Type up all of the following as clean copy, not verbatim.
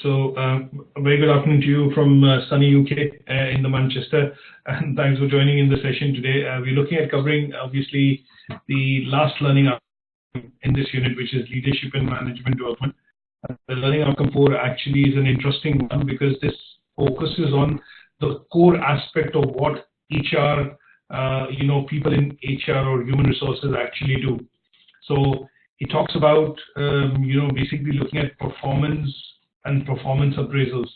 So, a very good afternoon to you from sunny UK in the Manchester, and thanks for joining in the session today. We're looking at covering, obviously, the last learning outcome in this unit, which is Leadership and Management Development. The learning outcome 4 actually is an interesting one because this focuses on the core aspect of what HR, people in HR or human resources actually do. So it talks about, basically looking at performance and performance appraisals.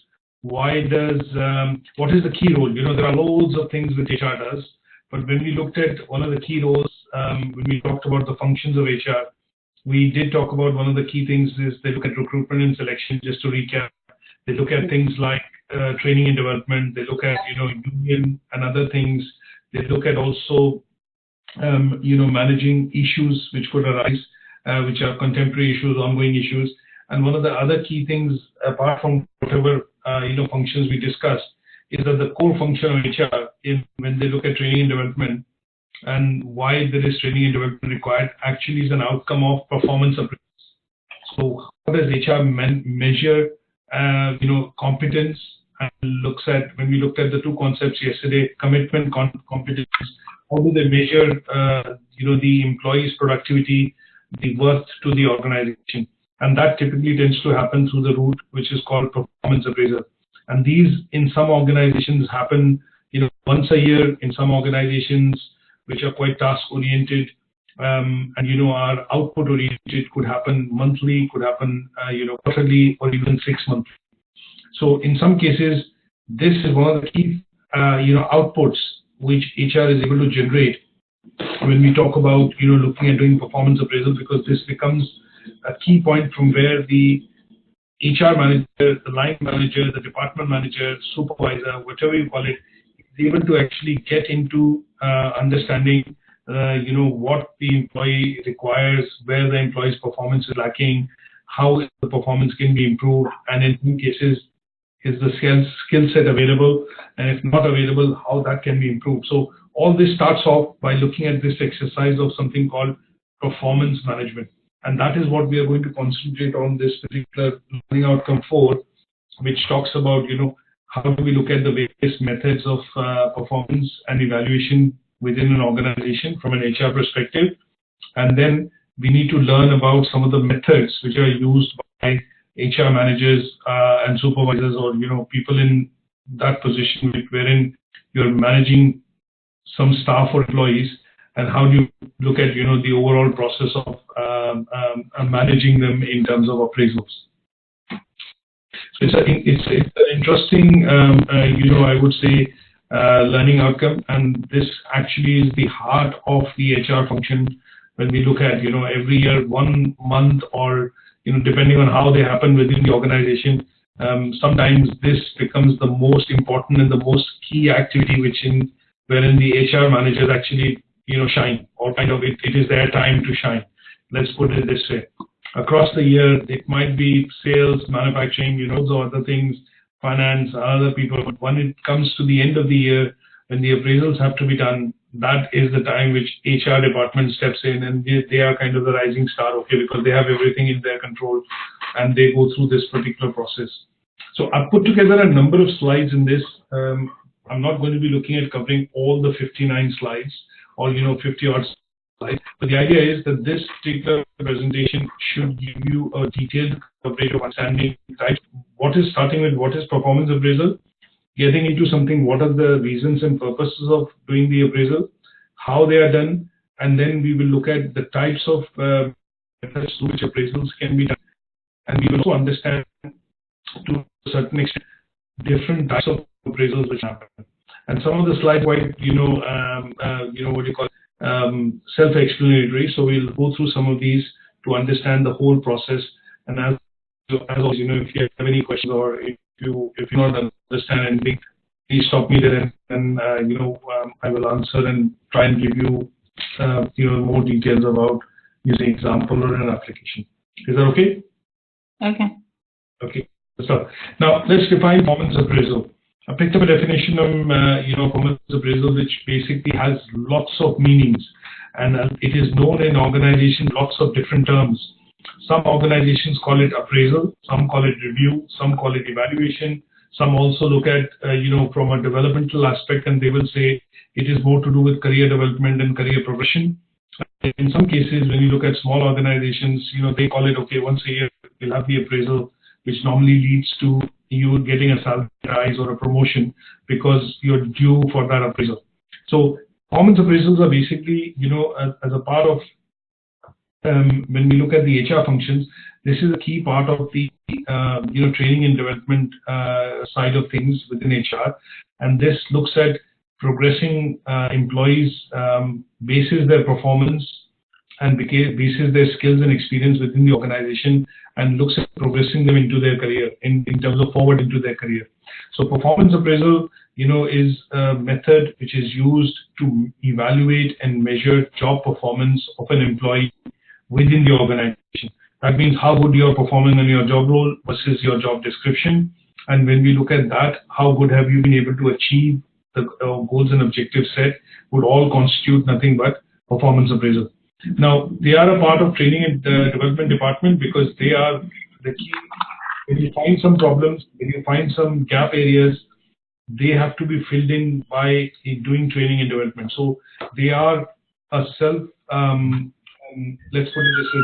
What is the key role? There are loads of things which HR does, but when we looked at one of the key roles, when we talked about the functions of HR, we did talk about one of the key things is they look at recruitment and selection. Just to recap, they look at things like training and development. They look at union and other things. They look at also managing issues which could arise, which are contemporary issues, ongoing issues. And one of the other key things, apart from whatever functions we discussed, is that the core function of HR, when they look at training and development, and why there is training and development required, actually is an outcome of performance appraisals. So how does HR measure, competence? And looks at, when we looked at the two concepts yesterday, commitment, competence. How do they measure, the employee's productivity, the worth to the organization? And that typically tends to happen through the route which is called performance appraisal. And these, in some organizations, happen, once a year. In some organizations which are quite task-oriented, and are output-oriented, could happen monthly, could happen, quarterly, or even 6 monthly. So in some cases, this is one of the key, outputs which HR is able to generate when we talk about, looking at doing performance appraisal, because this becomes a key point from where the HR manager, the line manager, the department manager, supervisor, whatever you call it, is able to actually get into understanding, what the employee requires, where the employee's performance is lacking, how the performance can be improved, and in some cases, is the skill set available, and if not available, how that can be improved. So all this starts off by looking at this exercise of something called performance management. And that is what we are going to concentrate on this particular learning outcome 4, which talks about, how do we look at the various methods of performance and evaluation within an organization from an HR perspective. And then we need to learn about some of the methods which are used by HR managers and supervisors, or, people in that position wherein you're managing some staff or employees, and how do you look at, the overall process of managing them in terms of appraisals. So it's an interesting, I would say, learning outcome, and this actually is the heart of the HR function. When we look at, every year, 1 month, or depending on how they happen within the organization, sometimes this becomes the most important and the most key activity, wherein the HR managers actually shine, or kind of it is their time to shine. Let's put it this way. Across the year, it might be sales, manufacturing, those other things, finance, other people. But when it comes to the end of the year, when the appraisals have to be done, that is the time which HR department steps in, and they are kind of the rising star, because they have everything in their control, and they go through this particular process. So I've put together a number of slides in this. I'm not going to be looking at covering all the 59 slides, or 50 odd slides, but the idea is that this particular presentation should give you a detailed coverage of understanding starting with what is performance appraisal, getting into something, what are the reasons and purposes of doing the appraisal, how they are done, and then we will look at the types of methods through which appraisals can be done, and we will also understand to a certain extent different types of appraisals which happen. And some of the slides quite, self-explanatory. So we'll go through some of these to understand the whole process. And as always, if you have any questions, or if you don't understand anything, please stop me there, and I will answer and try and give you more details about using example or an application. Is that okay? Okay. Okay. So now let's define performance appraisal. I picked up a definition of performance appraisal, which basically has lots of meanings, and it is known in organizations lots of different terms. Some organizations call it appraisal, some call it review, some call it evaluation. Some also look at, from a developmental aspect, and they will say it is more to do with career development and career progression. In some cases, when you look at small organizations, they call it, okay, once a year you'll have the appraisal, which normally leads to you getting a salary rise or a promotion because you're due for that appraisal. So performance appraisals are basically, as a part of, when we look at the HR functions, this is a key part of the training and development side of things within HR, and this looks at progressing employees basis their performance and basis their skills and experience within the organization, and looks at progressing them into their career in terms of forward into their career. So performance appraisal, is a method which is used to evaluate and measure job performance of an employee within the organization. That means how good you're performing in your job role versus your job description. And when we look at that, how good have you been able to achieve the goals and objectives set, would all constitute nothing but performance appraisal. Now, they are a part of training and development department because they are the key. When you find some problems, when you find some gap areas, they have to be filled in by doing training and development. So they are a self, let's put it this way,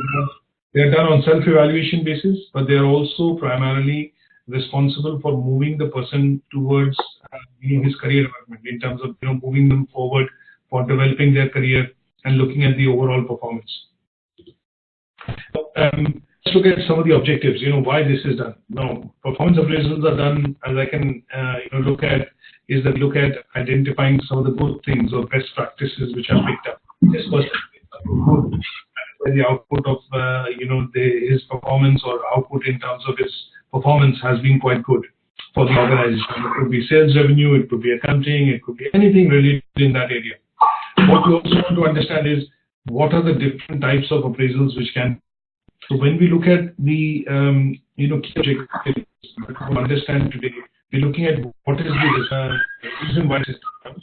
they are done on self-evaluation basis, but they are also primarily responsible for moving the person towards his career development in terms of moving them forward for developing their career and looking at the overall performance. Let's look at some of the objectives, why this is done. Now, performance appraisals are done, as I can look at, is that look at identifying some of the good things or best practices which are picked up. This person good, the output of his performance or output in terms of his performance has been quite good for the organization. It could be sales revenue, it could be accounting, it could be anything related in that area. What we also want to understand is what are the different types of appraisals which can. So when we look at the key objectives to understand today, we're looking at what is the reason why system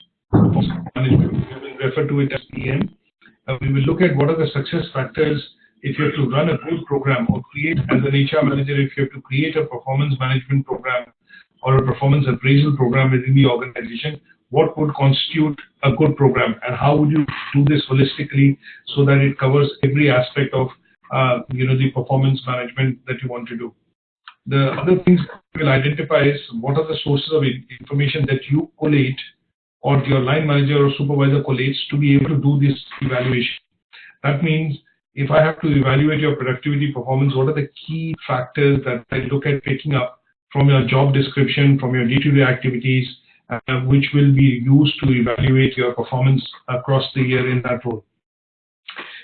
management. We will refer to it as PM. We will look at what are the success factors if you have to run a good program or create, as an HR manager, if you have to create a performance management program or a performance appraisal program within the organization, what would constitute a good program and how would you do this holistically so that it covers every aspect of the performance management that you want to do. The other things we'll identify is what are the sources of information that you collate or your line manager or supervisor collates to be able to do this evaluation. That means if I have to evaluate your productivity performance, what are the key factors that I look at picking up from your job description, from your day-to-day activities, which will be used to evaluate your performance across the year in that role.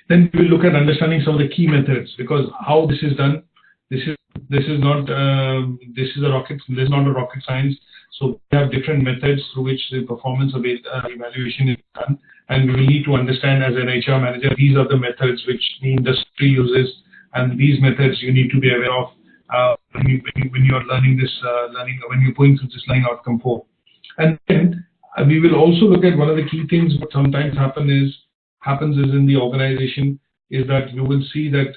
Then we will look at understanding some of the key methods, because how this is done, this is not a rocket science. So we have different methods through which the performance of evaluation is done, and we will need to understand as an HR manager, these are the methods which the industry uses, and these methods you need to be aware of when you are learning this when you're going through this learning outcome 4. And then we will also look at one of the key things what sometimes happens is in the organization is that you will see that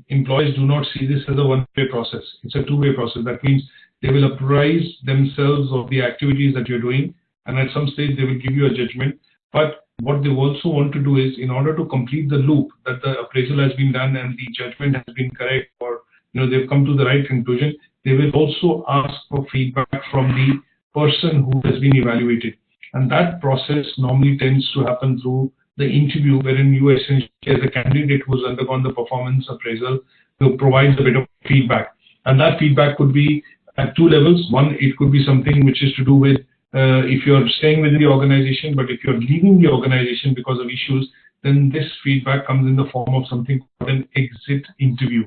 employees do not see this as a one-way process. It's a two-way process. That means they will apprise themselves of the activities that you're doing, and at some stage they will give you a judgment. But what they also want to do is, in order to complete the loop that the appraisal has been done and the judgment has been correct, or they've come to the right conclusion, they will also ask for feedback from the person who has been evaluated. And that process normally tends to happen through the interview, wherein you essentially, as a candidate who's undergone the performance appraisal, who provides a bit of feedback. And that feedback could be at two levels. One, it could be something which is to do with if you're staying within the organization, but if you're leaving the organization because of issues, then this feedback comes in the form of something called an exit interview.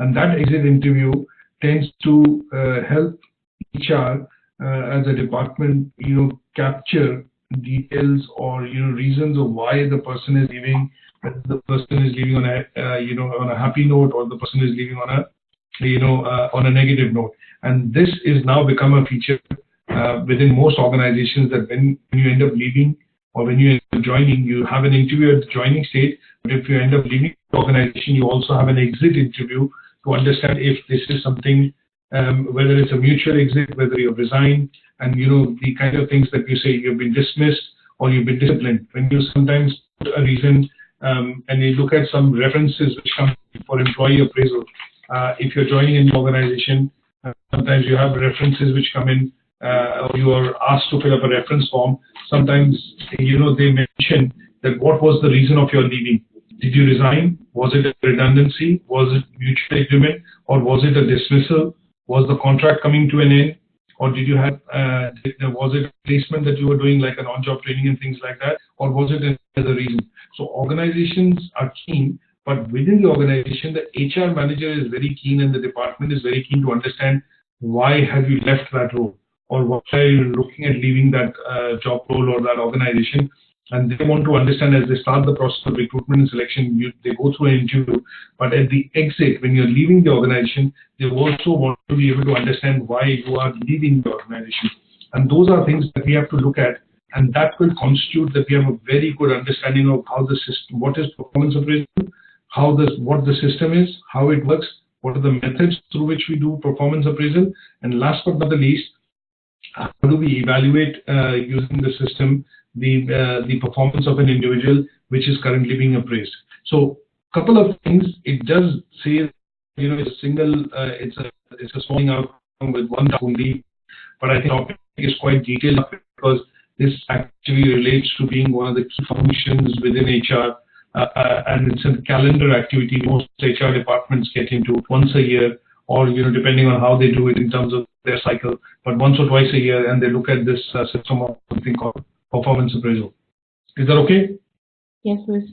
And that exit interview tends to help HR as a department, capture details or reasons of why the person is leaving, whether the person is leaving on a on a happy note or the person is leaving on a on a negative note. And this is now become a feature within most organizations, that when you end up leaving or when you end up joining, you have an interview at the joining stage. But if you end up leaving the organization, you also have an exit interview to understand if this is something, whether it's a mutual exit, whether you've resigned, and the kind of things that you say you've been dismissed or you've been disciplined. When you sometimes put a reason and you look at some references which come for employee appraisal, if you're joining an organization, sometimes you have references which come in, or you are asked to fill up a reference form. Sometimes they mention that what was the reason of your leaving. Did you resign? Was it a redundancy? Was it mutual agreement? Or was it a dismissal? Was the contract coming to an end? Or did you have, was it a placement that you were doing, like an on-job training and things like that? Or was it another reason? So organizations are keen, but within the organization, the HR manager is very keen and the department is very keen to understand why have you left that role? Or why are you looking at leaving that job role or that organization? And they want to understand as they start the process of recruitment and selection, they go through an interview, but at the exit, when you're leaving the organization, they also want to be able to understand why you are leaving the organization. And those are things that we have to look at, and that will constitute that we have a very good understanding of how the system, what is performance appraisal, what the system is, how it works, what are the methods through which we do performance appraisal, and last but not the least, how do we evaluate using the system the performance of an individual which is currently being appraised. So, couple of things. It does say, it's a single, it's a small outcome with one only, but I think the topic is quite detailed because this actually relates to being one of the key functions within HR, and it's a calendar activity most HR departments get into once a year, or depending on how they do it in terms of their cycle, but once or twice a year, and they look at this system of something called performance appraisal. Is that okay? Yes, please.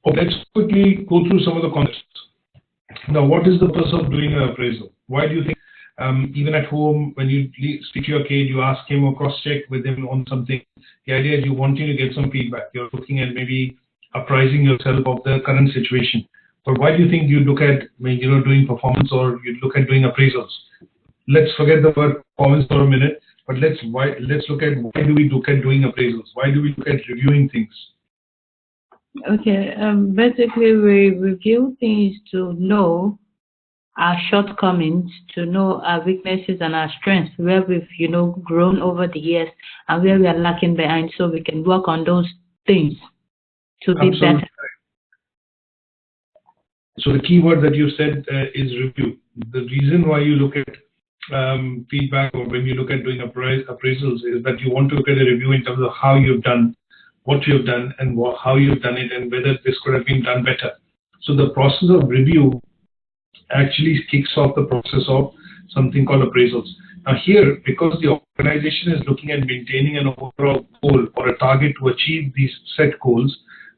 Okay, let's quickly go through some of the concepts. Now, what is the purpose of doing an appraisal? Why do you think, even at home, when you speak to your kid, you ask him or cross-check with him on something, the idea is you wanting to get some feedback. You're looking at maybe apprising yourself of the current situation. But why do you think you look at, doing performance, or you look at doing appraisals? Let's forget the word performance for a minute, but let's look at why do we look at doing appraisals? Why do we look at reviewing things? Okay, basically we review things to know our shortcomings, to know our weaknesses and our strengths, where we've grown over the years and where we are lacking behind, so we can work on those things to be Absolutely. better. So the key word that you said is review. The reason why you look at feedback, or when you look at doing appraisals, is that you want to look at a review in terms of how you've done, what you've done, and how you've done it, and whether this could have been done better. So the process of review actually kicks off the process of something called appraisals. Now here, because the organization is looking at maintaining an overall goal or a target to achieve these set goals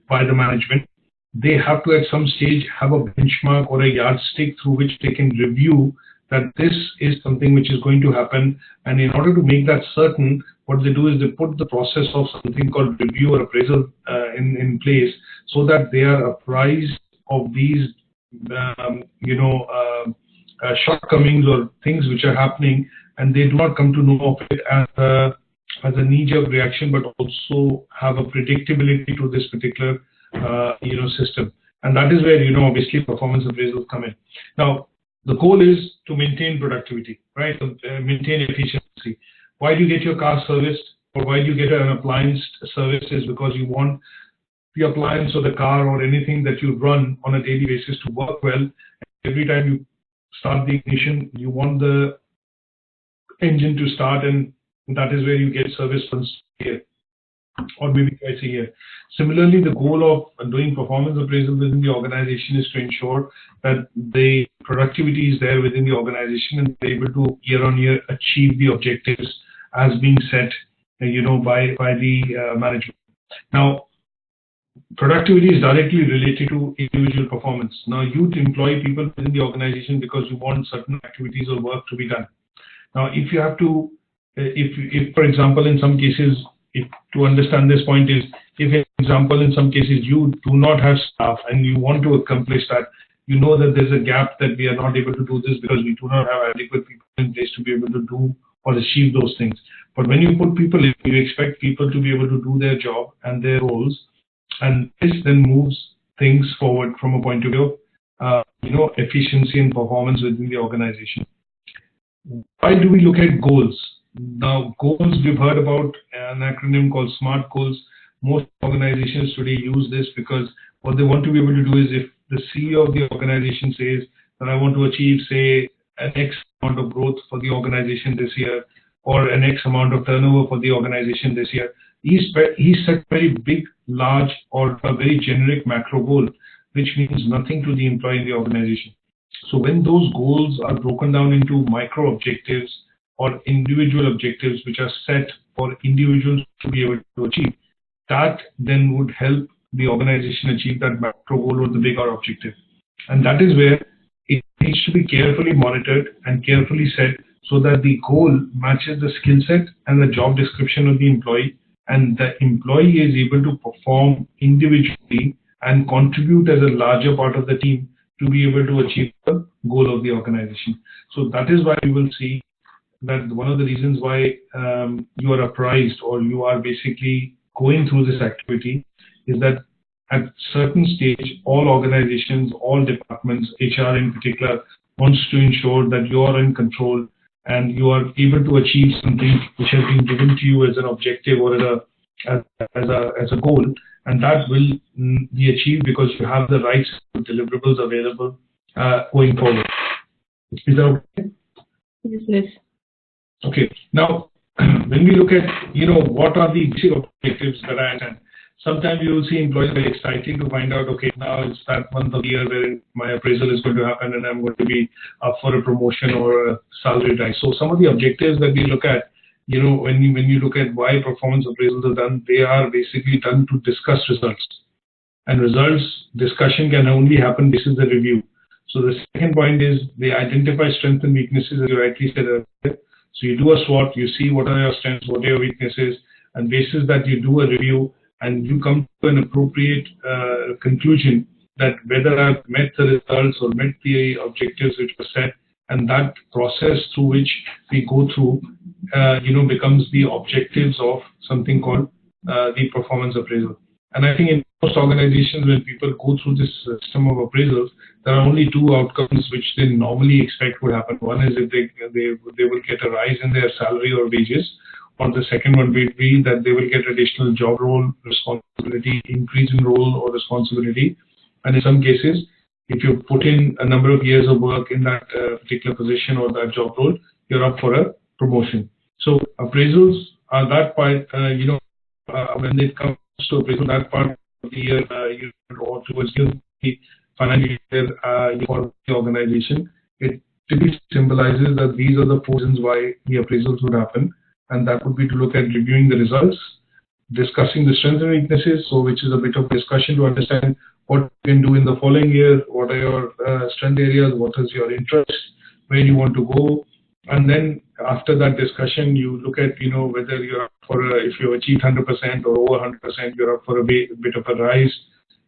by the management, they have to at some stage have a benchmark or a yardstick through which they can review that this is something which is going to happen. And in order to make that certain, what they do is they put the process of something called review or appraisal in place, so that they are apprised of these shortcomings or things which are happening, and they do not come to know of it as a knee-jerk reaction, but also have a predictability to this particular system. And that is where obviously performance appraisals come in. Now, the goal is to maintain productivity, right? Maintain efficiency. Why do you get your car serviced, or why do you get an appliance service? Is because you want the appliance or the car or anything that you run on a daily basis to work well. Every time you start the ignition, you want the engine to start, and that is where you get service once a year, or maybe twice a year. Similarly, the goal of doing performance appraisal within the organization is to ensure that the productivity is there within the organization, and they're able to year on year achieve the objectives as being set, by the management. Now, productivity is directly related to individual performance. Now, you employ people within the organization because you want certain activities or work to be done. Now, if you have to, if for example, in some cases, to understand this point is, if, for example, in some cases you do not have staff and you want to accomplish that, you know that there's a gap that we are not able to do this because we do not have adequate people in place to be able to do or achieve those things. But when you put people in, you expect people to be able to do their job and their roles and this then moves things forward from a point of view of efficiency and performance within the organization. Why do we look at goals? Now, goals, we've heard about an acronym called SMART goals. Most organizations today use this because what they want to be able to do is, if the CEO of the organization says that I want to achieve, say, an X amount of growth for the organization this year, or an X amount of turnover for the organization this year, he set very big, large, or a very generic macro goal, which means nothing to the employee in the organization. So when those goals are broken down into micro objectives or individual objectives which are set for individuals to be able to achieve, that then would help the organization achieve that macro goal or the bigger objective. And that is where it needs to be carefully monitored and carefully set so that the goal matches the skill set and the job description of the employee, and the employee is able to perform individually and contribute as a larger part of the team to be able to achieve the goal of the organization. So that is why we will see that one of the reasons why you are apprised or you are basically going through this activity is that at certain stage, all organizations, all departments, HR in particular, wants to ensure that you are in control and you are able to achieve something which has been given to you as an objective or as a goal, and that will be achieved because you have the right deliverables available going forward. Is that okay? Yes. Okay. Now, when we look at, what are the basic objectives that I understand, sometimes you will see employees very excited to find out, okay, now it's that month of the year where my appraisal is going to happen and I'm going to be up for a promotion or a salary rise. So some of the objectives that we look at, when you look at why performance appraisals are done, they are basically done to discuss results. And results discussion can only happen basis the review. So the second point is they identify strengths and weaknesses, as you rightly said earlier. So you do a SWOT, you see what are your strengths, what are your weaknesses, and basis that you do a review and you come to an appropriate conclusion that whether I've met the results or met the objectives which were set, and that process through which we go through, becomes the objectives of something called the performance appraisal. And I think in most organizations, when people go through this system of appraisals, there are only two outcomes which they normally expect would happen. One is if they will get a rise in their salary or wages, or the second one will be that they will get additional job role, responsibility, increase in role or responsibility. And in some cases, if you put in a number of years of work in that particular position or that job role, you're up for a promotion. So appraisals are that part, when it comes to appraisal, that part of the year, or towards the financial year for the organization, it typically symbolizes that these are the four reasons why the appraisals would happen. And that would be to look at reviewing the results, discussing the strengths and weaknesses, so which is a bit of discussion to understand what you can do in the following year, what are your strength areas, what is your interest, where you want to go. And then after that discussion, you look at, whether you're up for if you achieve 100% or over 100%, you're up for a bit of a rise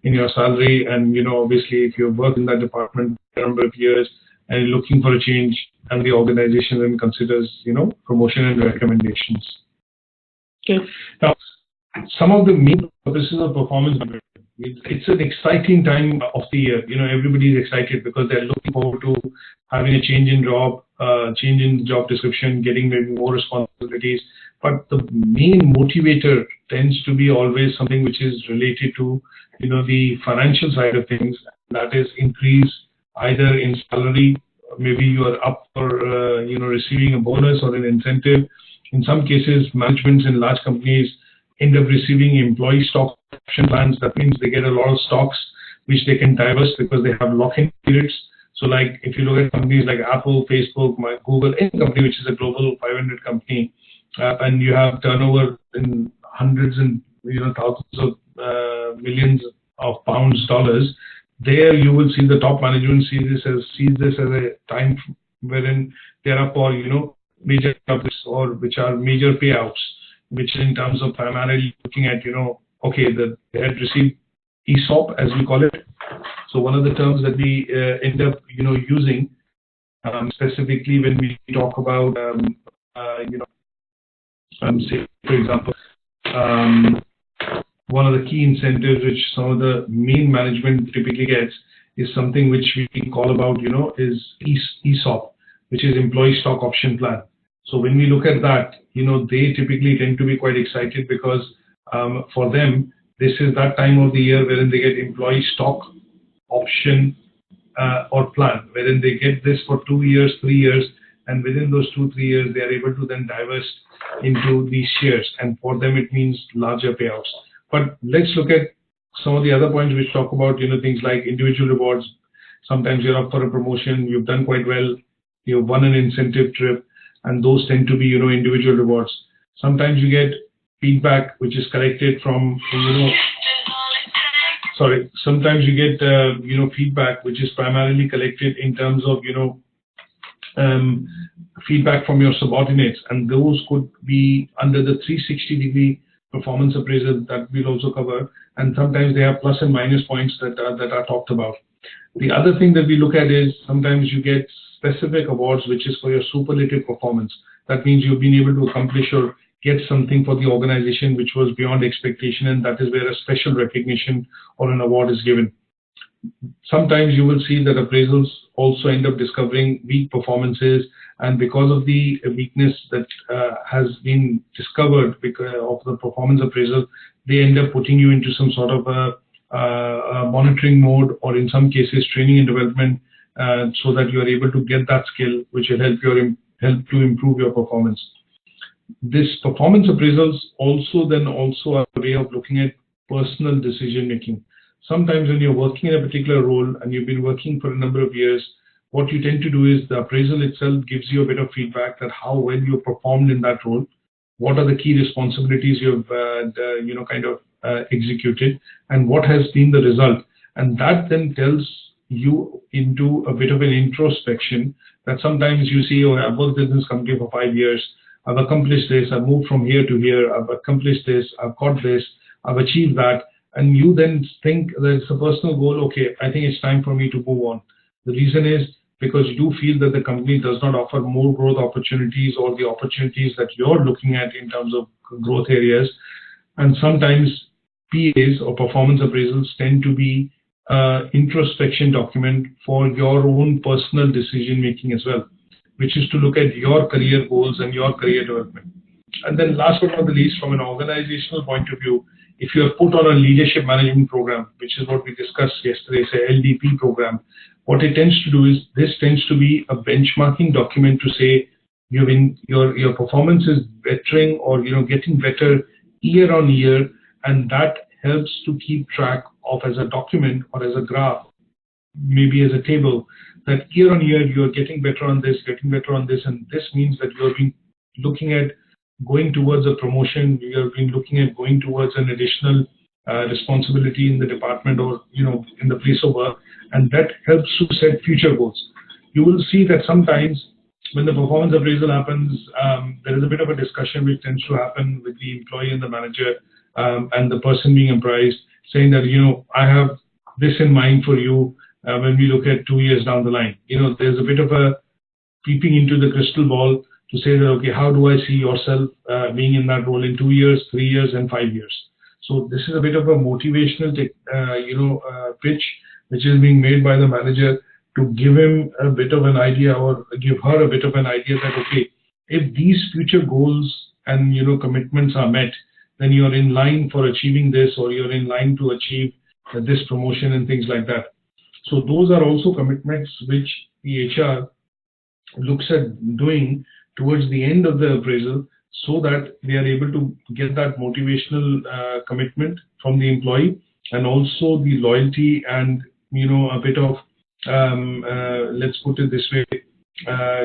in your salary. And, obviously, if you've worked in that department for a number of years and you're looking for a change, and the organization then considers, promotion and recommendations. Okay. Now, some of the main purposes of performance, it's an exciting time of the year. Everybody is excited because they're looking forward to having a change in job description, getting maybe more responsibilities. But the main motivator tends to be always something which is related to, the financial side of things. That is increase either in salary, maybe you are up for, receiving a bonus or an incentive. In some cases, managements in large companies end up receiving employee stock option plans. That means they get a lot of stocks which they can divest because they have lock-in periods. So like if you look at companies like Apple, Facebook, Google, any company which is a global 500 company, and you have turnover in hundreds and thousands of millions of pounds, dollars, there you will see the top management sees this as a time wherein they are up for major topics or which are major payouts, which in terms of primarily looking at okay, they had received ESOP as we call it. So one of the terms that we end up using specifically when we talk about say for example one of the key incentives which some of the main management typically gets is something which we call about, is ESOP, which is Employee Stock Option Plan. So when we look at that, they typically tend to be quite excited because for them, this is that time of the year wherein they get employee stock option or plan, wherein they get this for 2 years, 3 years, and within those 2-3 years, they are able to then divest into these shares. And for them, it means larger payouts. But let's look at some of the other points which talk about, things like individual rewards. Sometimes you're up for a promotion, you've done quite well, you've won an incentive trip, and those tend to be, individual rewards. Sometimes you get feedback which is collected from, sometimes you get, feedback which is primarily collected in terms of, feedback from your subordinates, and those could be under the 360-degree performance appraisal that we'll also cover, and sometimes they have plus and minus points that are talked about. The other thing that we look at is sometimes you get specific awards which is for your superlative performance. That means you've been able to accomplish or get something for the organization which was beyond expectation, and that is where a special recognition or an award is given. Sometimes you will see that appraisals also end up discovering weak performances, and because of the weakness that has been discovered because of the performance appraisal, they end up putting you into some sort of a monitoring mode, or in some cases training and development, so that you are able to get that skill which will help to improve your performance. This performance appraisals also are a way of looking at personal decision making. Sometimes when you're working in a particular role and you've been working for a number of years, what you tend to do is the appraisal itself gives you a bit of feedback that how well you performed in that role, what are the key responsibilities you've executed, and what has been the result. And that then tells you into a bit of an introspection that sometimes you see, I've worked in this company for 5 years, I've accomplished this, I've moved from here to here, I've accomplished this, I've got this, I've achieved that. And you then think that it's a personal goal, okay, I think it's time for me to move on. The reason is because you feel that the company does not offer more growth opportunities or the opportunities that you're looking at in terms of growth areas. And sometimes PAs or performance appraisals tend to be introspection document for your own personal decision making as well, which is to look at your career goals and your career development. And then last but not the least, from an organizational point of view, if you are put on a leadership management program, which is what we discussed yesterday, say LDP program, what it tends to do is this tends to be a benchmarking document to say your performance is bettering or getting better year on year, and that helps to keep track of as a document or as a graph, maybe as a table, that year on year you are getting better on this, and this means that you have been looking at going towards a promotion, you have been looking at going towards an additional responsibility in the department or in the place of work, and that helps to set future goals. You will see that sometimes when the performance appraisal happens, there is a bit of a discussion which tends to happen with the employee and the manager and the person being appraised, saying that I have this in mind for you when we look at 2 years down the line. There's a bit of a peeping into the crystal ball to say that, okay, how do I see yourself being in that role in 2 years, 3 years, and 5 years? So this is a bit of a motivational, pitch which is being made by the manager to give him a bit of an idea or give her a bit of an idea that, okay, if these future goals and commitments are met, then you're in line for achieving this, or you're in line to achieve this promotion and things like that. So those are also commitments which the HR looks at doing towards the end of the appraisal, so that they are able to get that motivational commitment from the employee, and also the loyalty and a bit of let's put it this way,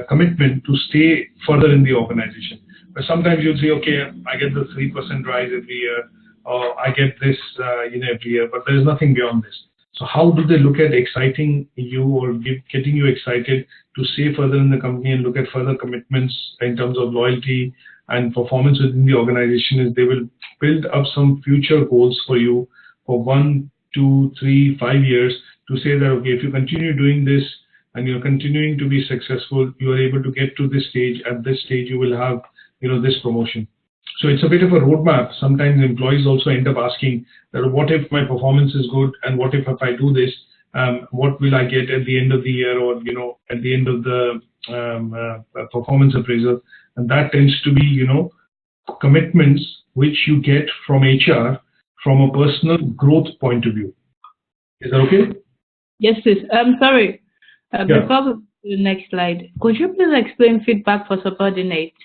commitment to stay further in the organization. But sometimes you'll say, okay, I get the 3% rise every year, or I get this every year, but there's nothing beyond this. So how do they look at exciting you or getting you excited to stay further in the company and look at further commitments in terms of loyalty and performance within the organization? Is they will build up some future goals for you for 1, 2, 3, 5 years to say that, okay, if you continue doing this and you're continuing to be successful, you are able to get to this stage. At this stage, you will have this promotion. So it's a bit of a roadmap. Sometimes employees also end up asking that what if my performance is good, and what if I do this, what will I get at the end of the year, or at the end of the performance appraisal? And that tends to be commitments which you get from HR from a personal growth point of view. Is that okay? Yes, please. Sorry. Before we go to the next slide, could you please explain feedback for subordinates,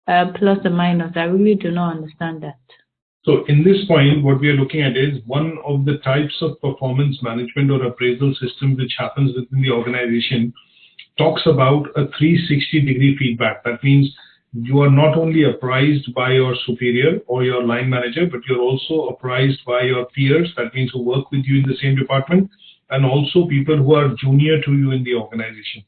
plus and minus? I really do not understand that. So in this point, what we are looking at is one of the types of performance management or appraisal system which happens within the organization talks about a 360-degree feedback. That means you are not only apprised by your superior or your line manager, but you're also apprised by your peers. That means who work with you in the same department, and also people who are junior to you in the organization.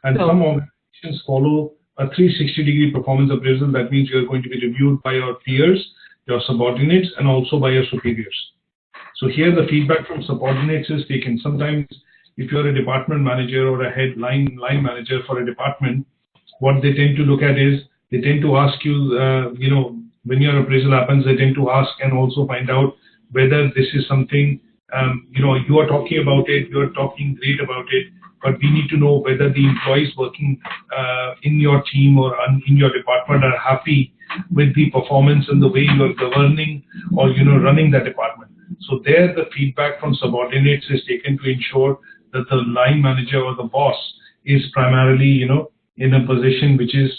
And some organizations follow a 360-degree performance appraisal. That means you're going to be reviewed by your peers, your subordinates, and also by your superiors. So here the feedback from subordinates is taken. Sometimes if you're a department manager or a head line manager for a department, what they tend to look at is they tend to ask you, when your appraisal happens, they tend to ask and also find out whether this is something, you are talking about it, you're talking great about it, but we need to know whether the employees working in your team or in your department are happy with the performance and the way you're governing or running that department. So there the feedback from subordinates is taken to ensure that the line manager or the boss is primarily in a position which is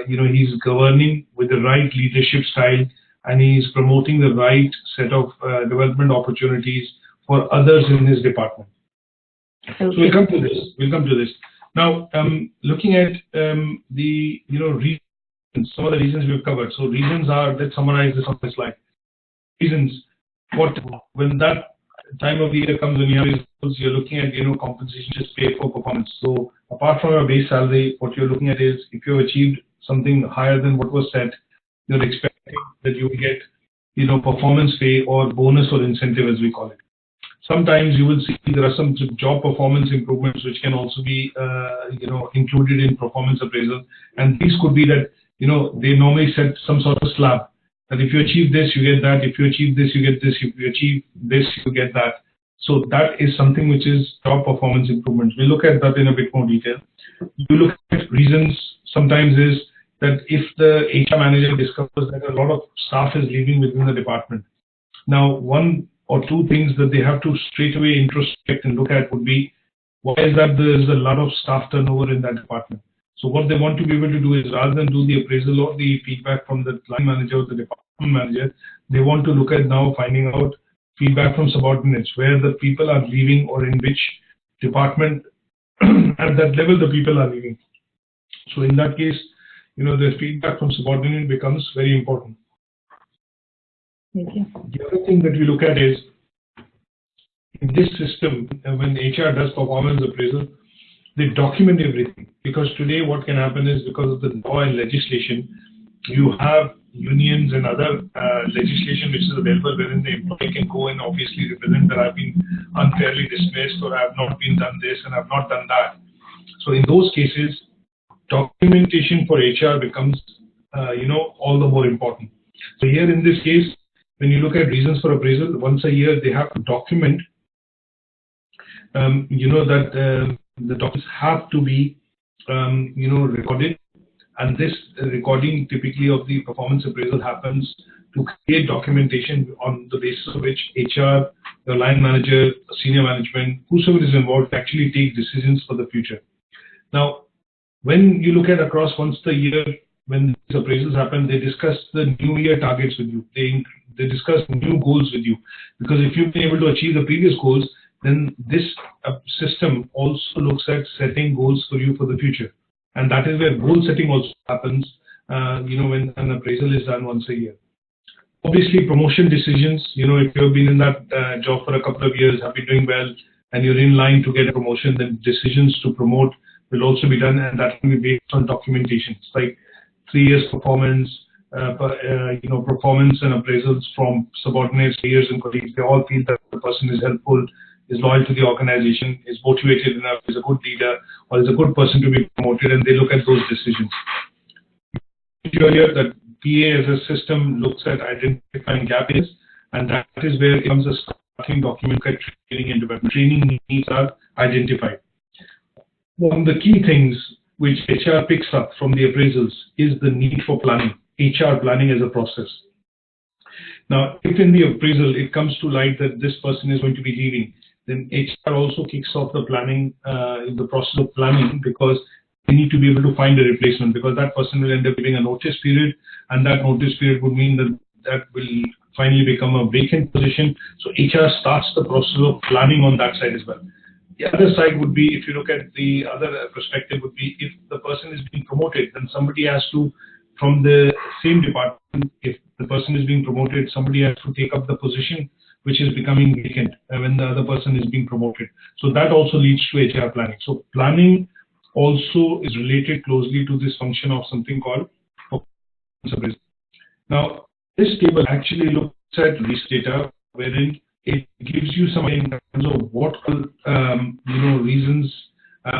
he's governing with the right leadership style, and he's promoting the right set of development opportunities for others in his department. Okay. So we'll come to this. Now, looking at the reasons, some of the reasons we've covered. So reasons are, let's summarize this on the slide. Reasons, when that time of the year comes, when you have results, you're looking at compensation is paid for performance. So apart from your base salary, what you're looking at is if you've achieved something higher than what was set, you're expecting that you will get performance pay or bonus or incentive, as we call it. Sometimes you will see there are some job performance improvements which can also be included in performance appraisal, and these could be that they normally set some sort of slab that if you achieve this, you get that. If you achieve this, you get this. If you achieve this, you get that. So that is something which is job performance improvements. We'll look at that in a bit more detail. You look at reasons sometimes is that if the HR manager discovers that a lot of staff is leaving within the department. Now, one or two things that they have to straight away introspect and look at would be, why is that there is a lot of staff turnover in that department? So what they want to be able to do is, rather than do the appraisal or the feedback from the line manager or the department manager, they want to look at now finding out feedback from subordinates, where the people are leaving or in which department at that level the people are leaving. So in that case, the feedback from subordinate becomes very important. Okay. The other thing that we look at is, in this system, when HR does performance appraisal, they document everything, because today what can happen is, because of the law and legislation, you have unions and other legislation which is available, wherein the employee can go and obviously represent that I've been unfairly dismissed, or I've not been done this and I've not done that. So in those cases, documentation for HR becomes all the more important. So here in this case, when you look at reasons for appraisal, once a year they have to document that the documents have to be recorded, and this recording typically of the performance appraisal happens to create documentation on the basis of which HR, the line manager, senior management, whosoever is involved, actually take decisions for the future. Now, when you look at across once the year, when these appraisals happen, they discuss the new year targets with you. They discuss new goals with you, because if you've been able to achieve the previous goals, then this system also looks at setting goals for you for the future. And that is where goal setting also happens, when an appraisal is done once a year. Obviously, promotion decisions, if you've been in that job for a couple of years, have been doing well, and you're in line to get a promotion, then decisions to promote will also be done, and that will be based on documentation. It's like 3 years performance, performance and appraisals from subordinates, peers, and colleagues. They all feel that the person is helpful, is loyal to the organization, is motivated enough, is a good leader, or is a good person to be promoted, and they look at those decisions. Earlier that PA as a system looks at identifying gaps, and that is where it becomes a starting document for training and development. Training needs are identified. One of the key things which HR picks up from the appraisals is the need for planning, HR planning as a process. Now, if in the appraisal it comes to light that this person is going to be leaving, then HR also kicks off the planning, the process of planning, because they need to be able to find a replacement, because that person will end up giving a notice period, and that notice period would mean that that will finally become a vacant position. So HR starts the process of planning on that side as well. The other side would be, if you look at the other perspective, would be if the person is being promoted, then somebody has to, from the same department, if the person is being promoted, somebody has to take up the position which is becoming vacant when the other person is being promoted. So that also leads to HR planning. So planning also is related closely to this function of something called performance appraisal. Now, this table actually looks at this data, wherein it gives you some in terms of what reasons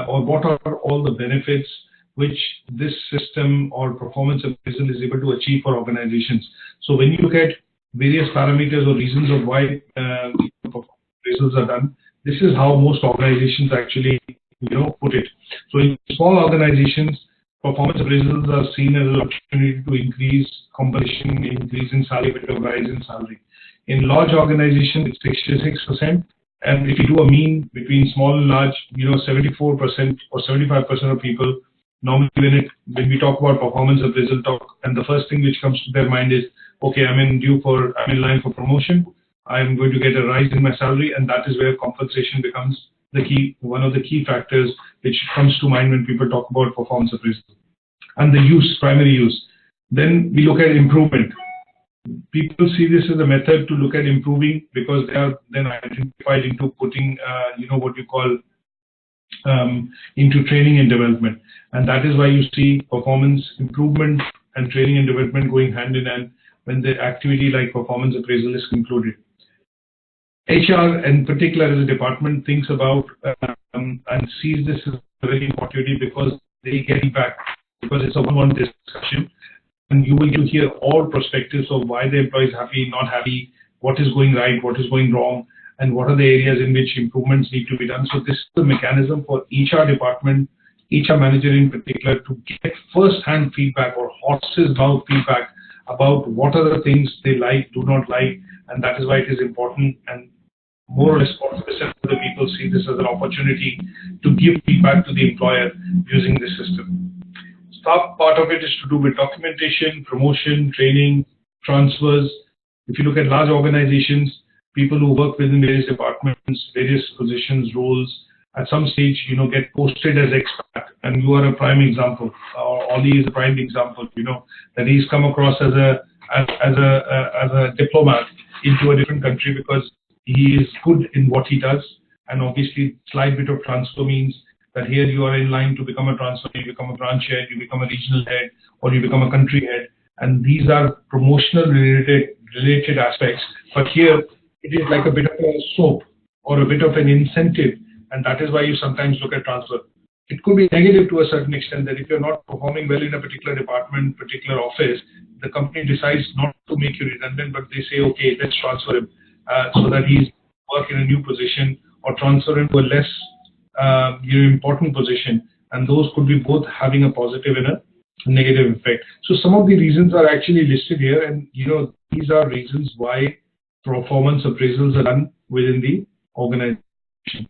or what are all the benefits which this system or performance appraisal is able to achieve for organizations. So when you look at various parameters or reasons of why appraisals are done, this is how most organizations actually put it. So in small organizations, performance appraisals are seen as an opportunity to increase compensation, increase in salary, bit of rise in salary. In large organizations, it's 66%, and if you do a mean between small and large, 74% or 75% of people normally when we talk about performance appraisal and the first thing which comes to their mind is, okay, I'm in line for promotion, I'm going to get a rise in my salary, and that is where compensation becomes one of the key factors which comes to mind when people talk about performance appraisal. And the primary use. Then we look at improvement. People see this as a method to look at improving, because they are then identified into putting, what you call into training and development. And that is why you see performance improvement and training and development going hand in hand when the activity like performance appraisal is concluded. HR, in particular as a department, thinks about and sees this as a very important duty, because they get feedback, because it's a one-on-one discussion, and you will hear all perspectives of why the employee is happy, not happy, what is going right, what is going wrong, and what are the areas in which improvements need to be done. So this is the mechanism for HR department, HR manager in particular, to get first-hand feedback or horse's mouth feedback about what are the things they like, do not like, and that is why it is important. And more or less 40% of the people see this as an opportunity to give feedback to the employer using this system. Staff part of it is to do with documentation, promotion, training, transfers. If you look at large organizations, people who work within various departments, various positions, roles, at some stage, get posted as expat, and you are a prime example. Ollie is a prime example. That he's come across as a diplomat into a different country because he is good in what he does, and obviously, slight bit of transfer means that here you are in line to become a transfer, you become a branch head, you become a regional head, or you become a country head, and these are promotional related aspects. But here, it is like a bit of a soap or a bit of an incentive, and that is why you sometimes look at transfer. It could be negative to a certain extent, that if you're not performing well in a particular department, particular office, the company decides not to make you redundant, but they say, okay, let's transfer him so that he's work in a new position, or transfer him to a less important position, and those could be both having a positive and a negative effect. So some of the reasons are actually listed here, and these are reasons why performance appraisals are done within the organization.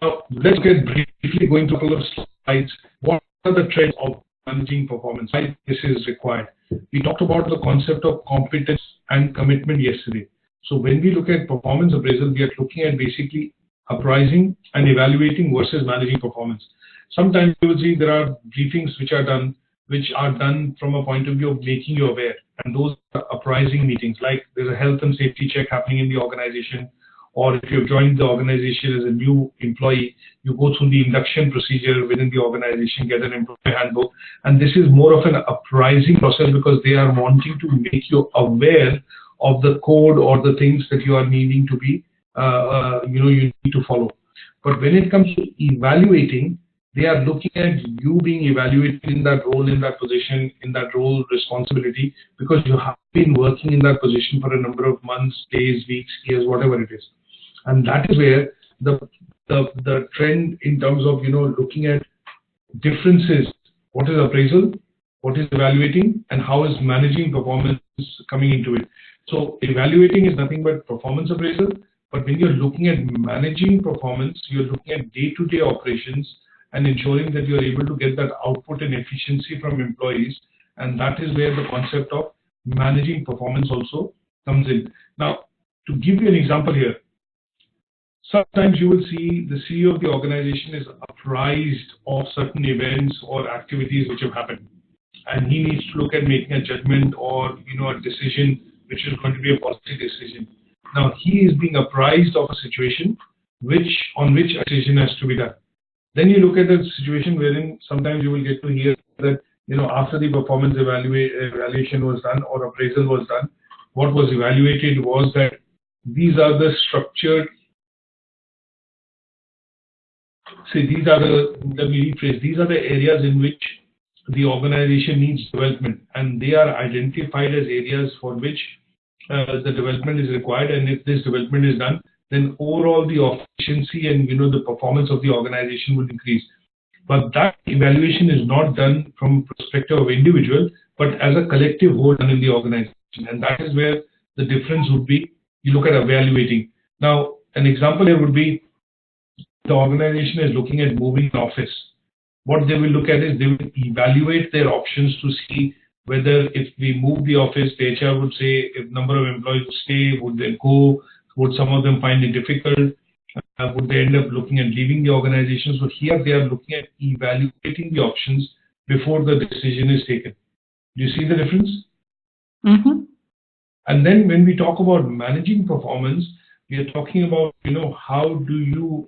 Now, let's get briefly going through a couple of slides. What are the trends of managing performance? Why this is required? We talked about the concept of competence and commitment yesterday. So when we look at performance appraisal, we are looking at basically appraising and evaluating versus managing performance. Sometimes you will see there are briefings which are done from a point of view of making you aware, and those are appraising meetings, like there's a health and safety check happening in the organization, or if you've joined the organization as a new employee, you go through the induction procedure within the organization, get an employee handbook, and this is more of an appraising process, because they are wanting to make you aware of the code or the things that you are needing to be you need to follow. But when it comes to evaluating, They are looking at you being evaluated in that role, in that position, in that role responsibility, because you have been working in that position for a number of months, days, weeks, years, whatever it is. And that is where the trend in terms of looking at differences. What is appraisal? What is evaluating? And how is managing performance coming into it? So evaluating is nothing but performance appraisal. But when you're looking at managing performance, you're looking at day-to-day operations and ensuring that you're able to get that output and efficiency from employees. And that is where the concept of managing performance also comes in. Now, to give you an example here, sometimes you will see the CEO of the organization is apprised of certain events or activities which have happened. And he needs to look at making a judgment or a decision which is going to be a policy decision. Now, he is being apprised of a situation on which a decision has to be done. Then you look at a situation wherein sometimes you will get to hear that after the performance evaluation was done or appraisal was done, what was evaluated was that these are the structured, these are the areas in which the organization needs development, and they are identified as areas for which the development is required. And if this development is done, then overall the efficiency and the performance of the organization will increase. But that evaluation is not done from perspective of individual, but as a collective whole done in the organization. And that is where the difference would be. You look at evaluating. Now, an example here would be the organization is looking at moving an office. What they will look at is they will evaluate their options to see whether if we move the office, the HR would say if number of employees would stay, would they go, would some of them find it difficult, would they end up looking at leaving the organization. So here they are looking at evaluating the options before the decision is taken. Do you see the difference? Mm-hmm. And then when we talk about managing performance, we are talking about, how do you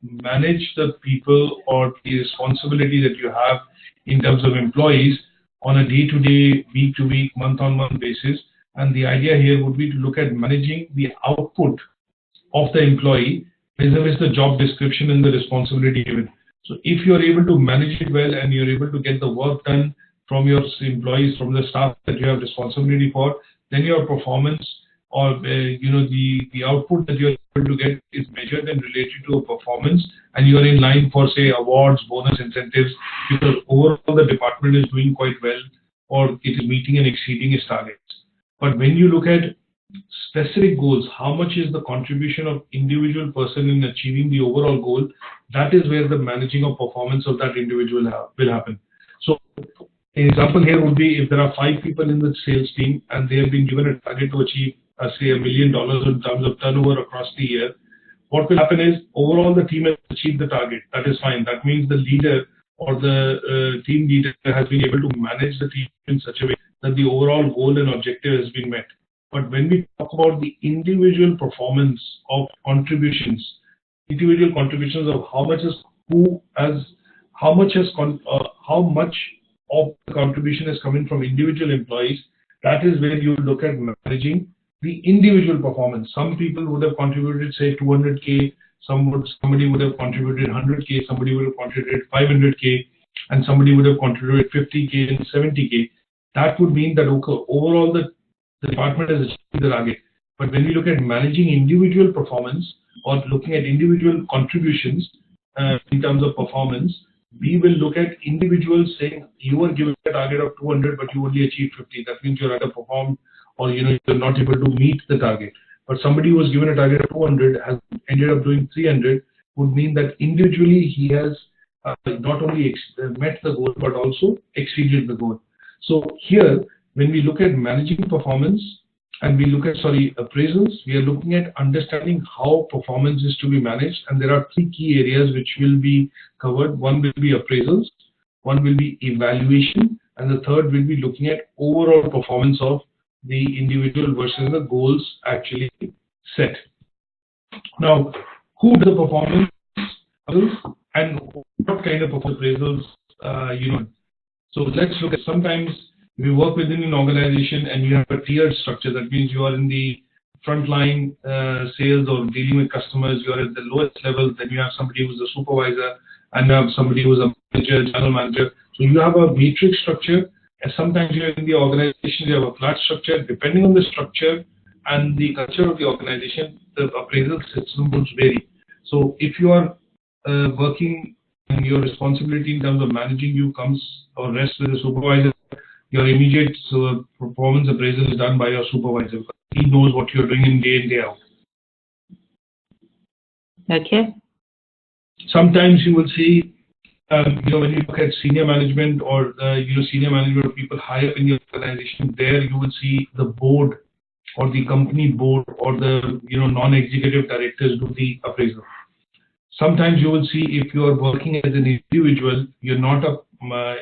manage the people or the responsibility that you have in terms of employees on a day-to-day, week-to-week, month-on-month basis. And the idea here would be to look at managing the output of the employee vis-a-vis the job description and the responsibility given. So if you're able to manage it well and you're able to get the work done from your employees, from the staff that you have responsibility for, then your performance or the output that you're able to get is measured and related to a performance, and you're in line for, say, awards, bonus, incentives, because overall the department is doing quite well or it is meeting and exceeding its targets. But when you look at specific goals, how much is the contribution of individual person in achieving the overall goal, that is where the managing of performance of that individual will happen. So an example here would be if there are 5 people in the sales team and they have been given a target to achieve, say, $1 million in terms of turnover across the year, what will happen is overall the team has achieved the target. That is fine. That means the leader or the team leader has been able to manage the team in such a way that the overall goal and objective has been met. But when we talk about the individual performance of contributions, individual contributions of how much of the contribution is coming from individual employees, that is where you look at managing the individual performance. Some people would have contributed, say, 200K, somebody would have contributed 100K, somebody would have contributed 500K, and somebody would have contributed 50K and 70K. That would mean that overall the department has achieved the target. But when we look at managing individual performance or looking at individual contributions in terms of performance, we will look at individuals saying you were given a target of 200, but you only achieved 50. That means you're underperformed, or you're not able to meet the target. But somebody who was given a target of 200 has ended up doing 300, would mean that individually he has not only met the goal but also exceeded the goal. So here, when we look at managing performance and we look at appraisals, we are looking at understanding how performance is to be managed, and there are 3 key areas which will be covered. One will be appraisals, one will be evaluation, and the third will be looking at overall performance of the individual versus the goals actually set. Now, who does the performance appraisals and what kind of appraisals So let's look at, sometimes we work within an organization and you have a tiered structure. That means you are in the frontline sales or dealing with customers, you are at the lowest level, then you have somebody who's a supervisor, and you have somebody who's a manager, general manager. So you have a matrix structure, and sometimes you're in the organization, you have a flat structure. Depending on the structure and the culture of the organization, the appraisal system will vary. So if you are working, and your responsibility in terms of managing you comes or rests with the supervisor, your immediate performance appraisal is done by your supervisor. He knows what you're doing in day out. Okay. Sometimes you will see, when you look at senior management or senior management or people high up in the organization, there you will see the board or the company board or the non-executive directors do the appraisal. Sometimes you will see if you are working as an individual, you're not a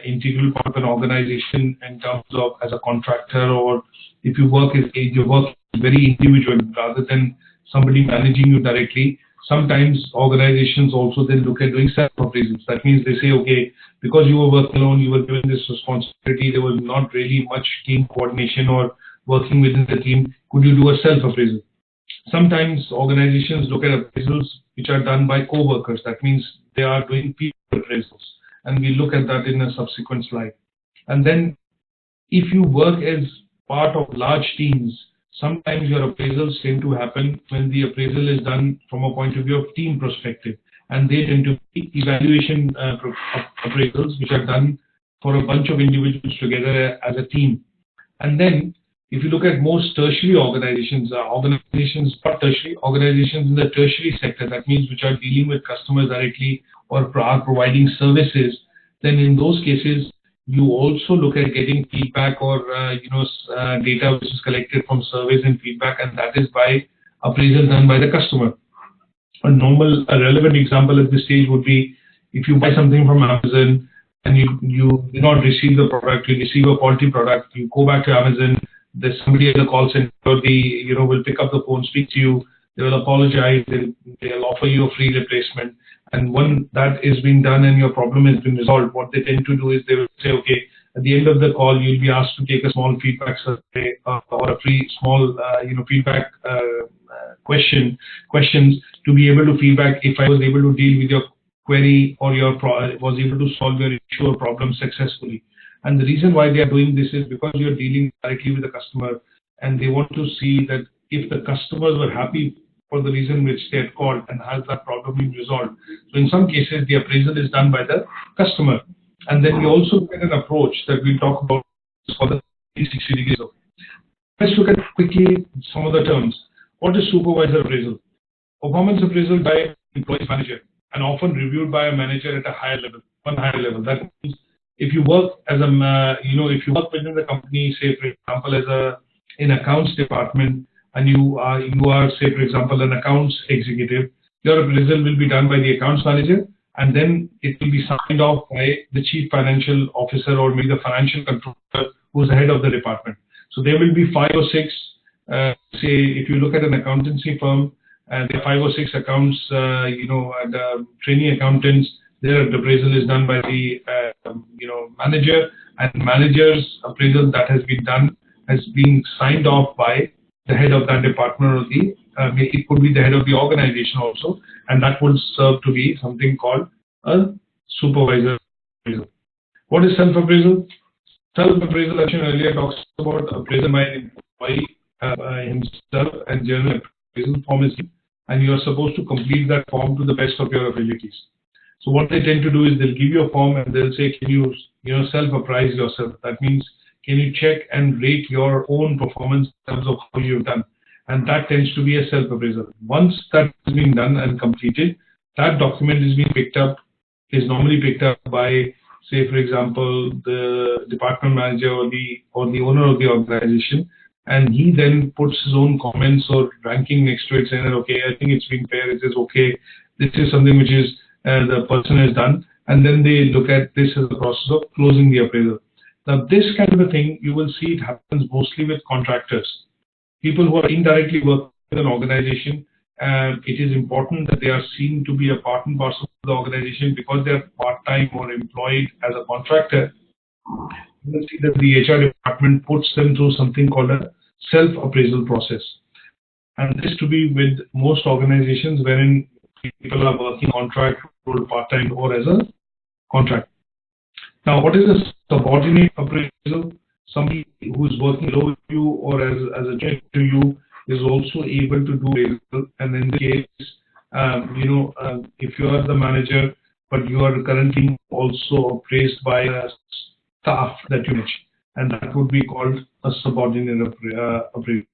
integral part of an organization in terms of as a contractor, or if you work as your work is very individual rather than somebody managing you directly. Sometimes organizations also then look at doing self-appraisals. That means they say, okay, because you were working alone, you were given this responsibility, there was not really much team coordination or working within the team, could you do a self-appraisal? Sometimes organizations look at appraisals which are done by co-workers. That means they are doing peer appraisals, and we look at that in a subsequent slide. And then if you work as part of large teams, sometimes your appraisals tend to happen when the appraisal is done from a point of view of team perspective, and they tend to be evaluation appraisals which are done for a bunch of individuals together as a team. And then if you look at most tertiary organizations, organizations in the tertiary sector, that means which are dealing with customers directly or are providing services, then in those cases, you also look at getting feedback or data which is collected from surveys and feedback, and that is by appraisal done by the customer. A relevant example at this stage would be if you buy something from Amazon and you do not receive the product, you receive a faulty product, you go back to Amazon. There's somebody at the call center, will pick up the phone, speak to you, they will apologize, they'll offer you a free replacement. And when that is being done and your problem has been resolved, what they tend to do is they will say, okay, at the end of the call, you'll be asked to take a small feedback survey or a free small, feedback questions to be able to feedback if I was able to deal with your query or was able to solve your issue or problem successfully. And the reason why they are doing this is because you're dealing directly with the customer, and they want to see that if the customers were happy for the reason which they had called and has that problem been resolved. So in some cases, the appraisal is done by the customer. And then we also look at an approach that we'll talk about for the 360 degrees. Let's look at quickly some of the terms. What is supervisor appraisal? Performance appraisal by employee manager, and often reviewed by a manager at a higher level, one higher level. That means if you work as if you work within the company, say for example in accounts department, and you are say for example an accounts executive, your appraisal will be done by the accounts manager, and then it will be signed off by the chief financial officer or maybe the financial controller who's the head of the department. So there will be 5 or 6. Say if you look at an accountancy firm, and there are 5 or 6 accounts, and trainee accountants. Their appraisal is done by the manager, and manager's appraisal that has been done has been signed off by the head of that department, or it could be the head of the organization also, and that will serve to be something called a supervisor appraisal. What is self-appraisal? Self-appraisal, as I earlier talks about appraisal by an employee himself, and general appraisal form is, and you are supposed to complete that form to the best of your abilities. So what they tend to do is they'll give you a form and they'll say, can you self-appraise yourself? That means, can you check and rate your own performance in terms of how you've done? And that tends to be a self-appraisal. Once that is being done and completed, that document is normally picked up by, say, for example, the department manager or the owner of the organization, and he then puts his own comments or ranking next to it, saying that, okay, I think it's been fair, it is okay, this is something which is the person has done, and then they look at this as a process of closing the appraisal. Now, this kind of a thing, you will see it happens mostly with contractors. People who are indirectly working with an organization, it is important that they are seen to be a part and parcel of the organization because they are part-time or employed as a contractor. You will see that the HR department puts them through something called a self-appraisal process. And this to be with most organizations wherein people are working contract, part-time, or as a contract. Now, what is a subordinate appraisal? Somebody who is working below you or as a junior to you is also able to do appraisal. And in the case, if you are the manager, but you are currently also appraised by a staff that you manage, and that would be called a subordinate appraisal.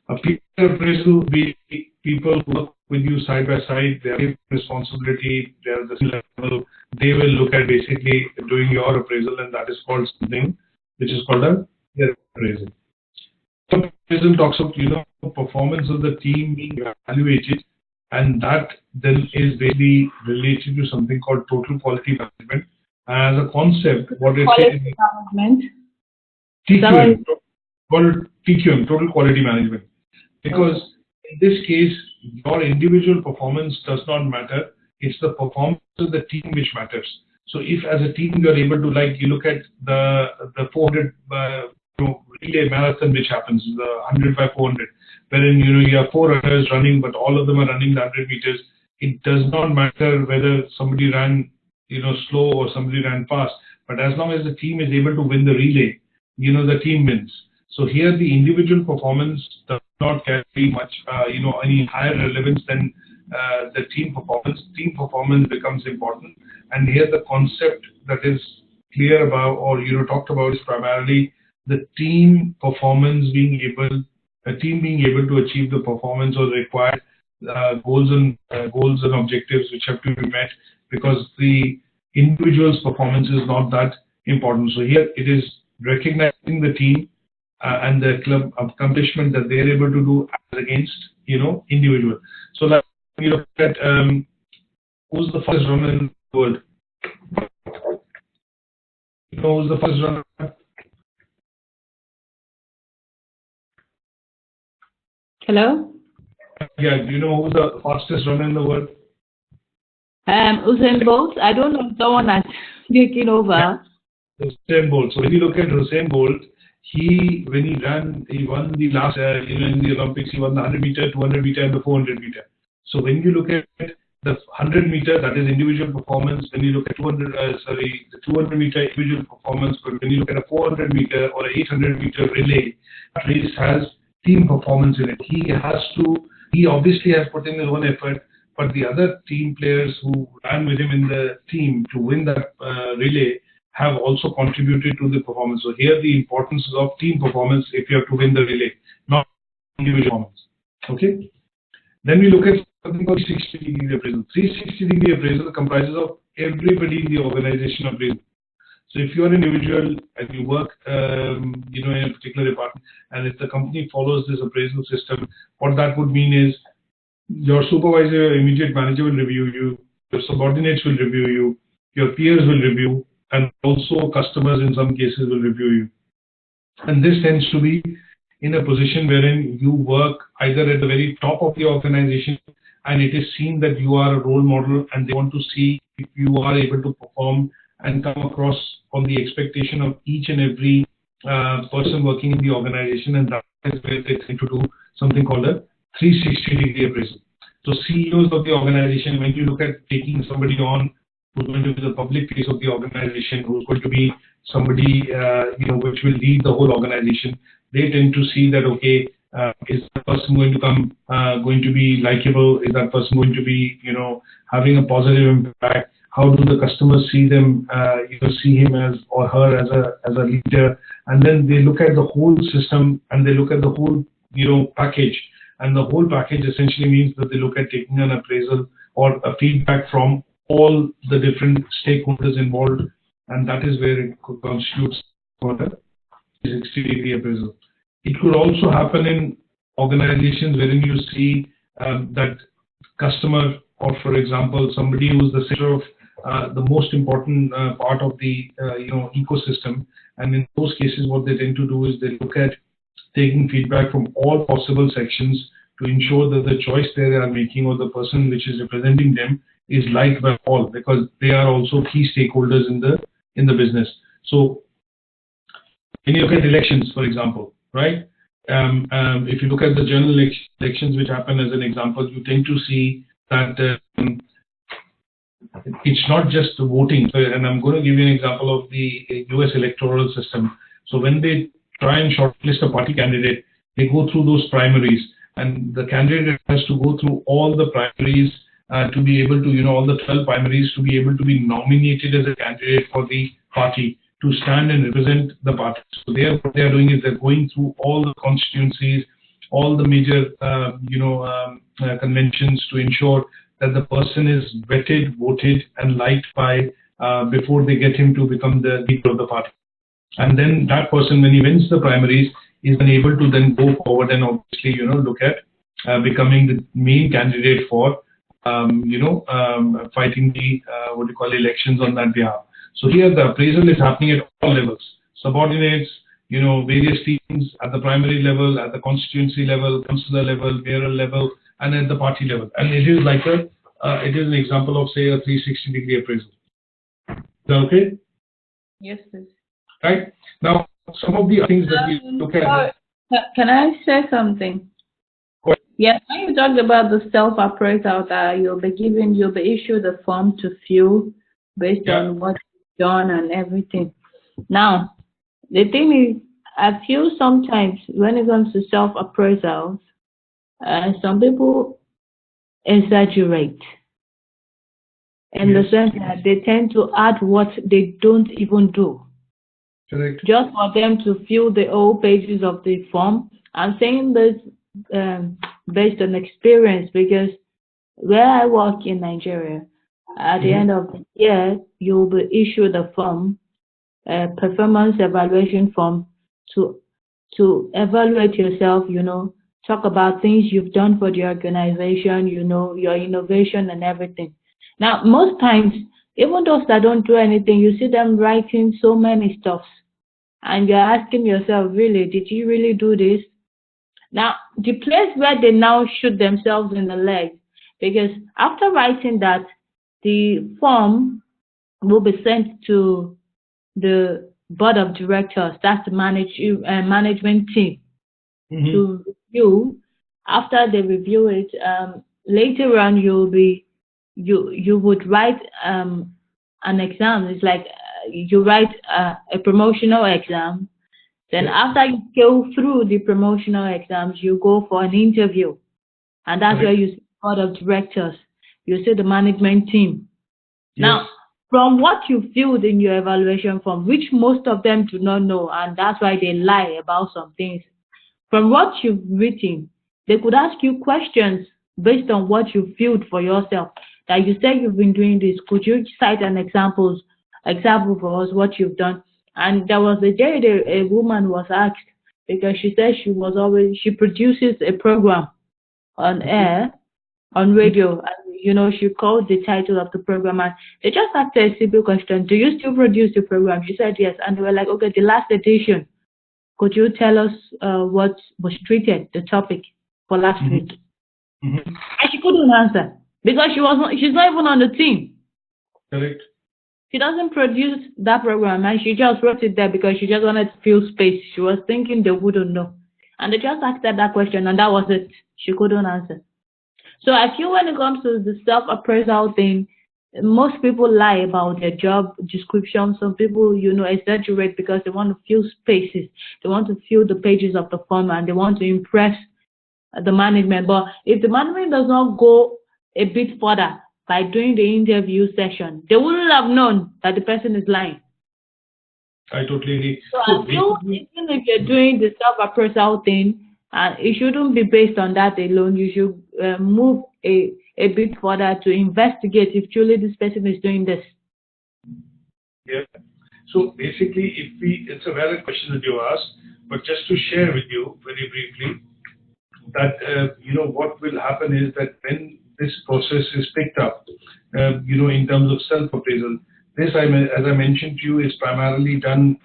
A peer appraisal will be people who work with you side by side. They have responsibility. They are the same level. They will look at basically doing your appraisal, and that is called something which is called a peer appraisal. Appraisal talks about performance of the team being evaluated, and that then is basically related to something called total quality management. As a concept, what it says is TQM, called TQM, total quality management. Because in this case, your individual performance does not matter. It's the performance of the team which matters. So if as a team you are able to, like, you look at the 400 relay marathon which happens, the 100 by 400, wherein you have 4 runners running, but all of them are running the 100 meters. It does not matter whether somebody ran slow or somebody ran fast, but as long as the team is able to win the relay, the team wins. So here the individual performance does not carry much, any higher relevance than the team performance. Team performance becomes important, and here the concept that is clear about or talked about is primarily the team performance being able to achieve the performance or the required goals and objectives which have to be met, because the individual's performance is not that important. So here it is recognizing the team and the club accomplishment that they are able to do as against individual. So like you look at who's the first runner in the world? Who's the first runner? Hello? Yeah, do you know who's the fastest runner in the world? Usain Bolt. I don't know if someone has taken over. Usain Bolt. So when you look at Usain Bolt, he won the last, in the Olympics, he won the 100 meter, 200 meter, and the 400 meter. So when you look at the 100 meter, that is individual performance. When you look at the 200 meter individual performance, but when you look at a 400 meter or an 800 meter relay, that race has team performance in it. He obviously has put in his own effort, but the other team players who ran with him in the team to win that relay have also contributed to the performance. So here the importance of team performance if you have to win the relay, not individual performance. Okay. Then we look at something called 360-degree appraisal. 360-degree appraisal comprises of everybody in the organization appraisal. So if you are an individual and you work, in a particular department, and if the company follows this appraisal system, what that would mean is your supervisor, your immediate manager will review you, your subordinates will review you, your peers will review, and also customers in some cases will review you. And this tends to be in a position wherein you work either at the very top of the organization, and it is seen that you are a role model, and they want to see if you are able to perform and come across on the expectation of each and every person working in the organization, and that is where they tend to do something called a 360-degree appraisal. So CEOs of the organization, when you look at taking somebody on who's going to be the public face of the organization, who's going to be somebody which will lead the whole organization, they tend to see that, okay, is that person going to be likable? Is that person going to be having a positive impact? How do the customers see them? See him as or her as a leader, and then they look at the whole system and they look at the whole package. And the whole package essentially means that they look at taking an appraisal or a feedback from all the different stakeholders involved, and that is where it constitutes for the 360-degree appraisal. It could also happen in organizations wherein you see that customer, or for example, somebody who is the center of the most important part of the ecosystem, and in those cases, what they tend to do is they look at taking feedback from all possible sections to ensure that the choice they are making or the person which is representing them is liked by all, because they are also key stakeholders in the business. So when you look at elections, for example, right? If you look at the general elections which happen as an example, you tend to see that it's not just voting. And I'm going to give you an example of the US electoral system. So when they try and shortlist a party candidate, they go through those primaries, and the candidate has to go through all the primaries to be able to, all the 12 primaries to be able to be nominated as a candidate for the party to stand and represent the party. So what they are doing is they're going through all the constituencies, all the major, conventions to ensure that the person is vetted, voted, and liked by before they get him to become the leader of the party. And then that person, when he wins the primaries, is then able to then go forward and obviously, look at becoming the main candidate for, fighting the elections on that behalf. So here the appraisal is happening at all levels: subordinates, various teams at the primary level, at the constituency level, councillor level, mayoral level, and at the party level. And it is like it is an example of, say, a 360-degree appraisal. Is that okay? Yes, please. Right. Now, some of the things that we look at. Can I say something? Yes, when you talked about the self-appraisal that you'll be issued a form to fill based on what you've done and everything. Now, the thing is, I feel sometimes when it comes to self-appraisals, some people exaggerate in the sense that they tend to add what they don't even do. Correct. Just for them to fill the whole pages of the form. I'm saying this based on experience, because where I work in Nigeria, at the end of the year, you'll be issued a form, a performance evaluation form, to evaluate yourself, talk about things you've done for the organization, your innovation and everything. Now, most times, even those that don't do anything, you see them writing so many stuffs, and you're asking yourself, really, did you really do this? Now, the place where they now shoot themselves in the leg, because after writing that, the form will be sent to the board of directors, that's the management team, to review. After they review it, later on you would write an exam. It's like you write a promotional exam. Then after you go through the promotional exams, you go for an interview. And that's where you see the board of directors. You see the management team. Now, from what you filled in your evaluation form, which most of them do not know, and that's why they lie about some things, from what you've written, they could ask you questions based on what you filled for yourself. That you say you've been doing this. Could you cite an example for us what you've done? And there was a day a woman was asked, because she said she produces a program on air, on radio, and she called the title of the program, and they just asked her a simple question: do you still produce the program? She said yes, and they were like, okay, the last edition, could you tell us what was treated, the topic for last week? And she couldn't answer because she's not even on the team. Correct. She doesn't produce that program, and she just wrote it there because she just wanted to fill space. She was thinking they wouldn't know. And they just asked her that question, and that was it. She couldn't answer. So I feel when it comes to the self-appraisal thing, most people lie about their job description. Some people, exaggerate because they want to fill spaces. They want to fill the pages of the form, and they want to impress the management. But if the management does not go a bit further by doing the interview session, they wouldn't have known that the person is lying. I totally agree. So I feel even if you're doing the self-appraisal thing, it shouldn't be based on that alone. You should move a bit further to investigate if truly this person is doing this. Yeah. So basically, it's a valid question that you asked, but just to share with you very briefly that what will happen is that when this process is picked up, in terms of self-appraisal, this, as I mentioned to you, is primarily done,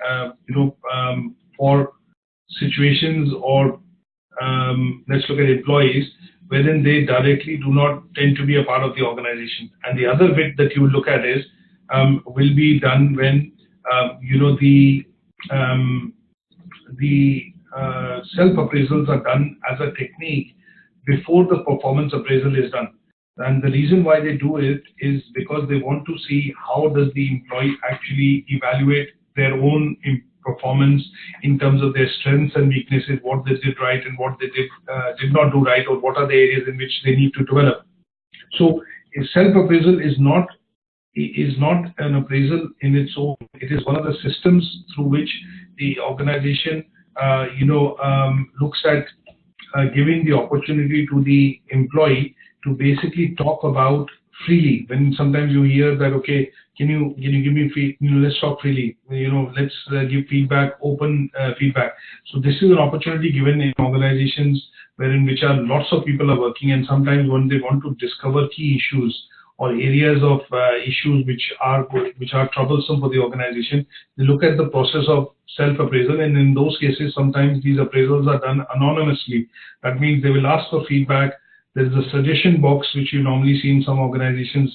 for situations or let's look at employees wherein they directly do not tend to be a part of the organization. And the other bit that you look at is will be done when the self-appraisals are done as a technique before the performance appraisal is done. And the reason why they do it is because they want to see how does the employee actually evaluate their own performance in terms of their strengths and weaknesses, what they did right and what they did not do right, or what are the areas in which they need to develop. So self-appraisal is not an appraisal in its own. It is one of the systems through which the organization looks at giving the opportunity to the employee to basically talk about freely. When sometimes you hear that, okay, can you give me let's talk freely, let's give feedback, open feedback. So this is an opportunity given in organizations wherein which are lots of people are working, and sometimes when they want to discover key issues or areas of issues which are troublesome for the organization, they look at the process of self-appraisal, and in those cases sometimes these appraisals are done anonymously. That means they will ask for feedback. There is a suggestion box which you normally see in some organizations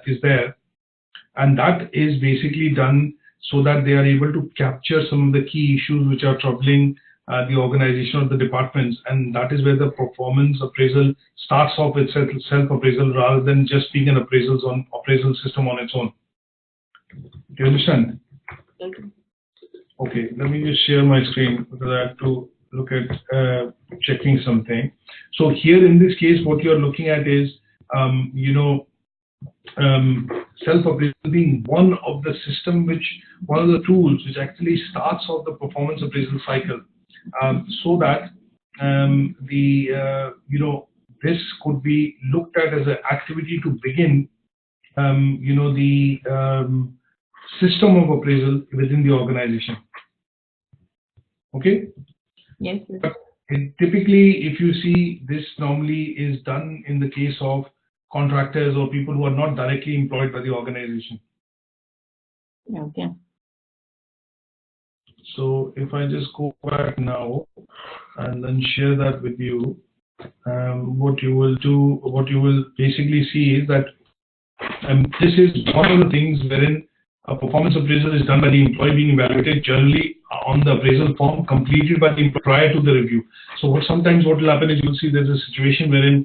is there, and that is basically done so that they are able to capture some of the key issues which are troubling the organization or the departments, and that is where the performance appraisal starts off with self-appraisal rather than just being an appraisal system on its own. Do you understand? Okay, let me just share my screen because I have to look at checking something. So here in this case, what you're looking at is, self-appraisal being one of the tools which actually starts off the performance appraisal cycle, so that this could be looked at as an activity to begin, the system of appraisal within the organization. Okay. Yes. But typically, if you see, this normally is done in the case of contractors or people who are not directly employed by the organization. Okay. So if I just go back now and then share that with you, what you will basically see is that this is one of the things wherein a performance appraisal is done by the employee being evaluated generally on the appraisal form completed by the employee prior to the review. So sometimes what will happen is you'll see there's a situation wherein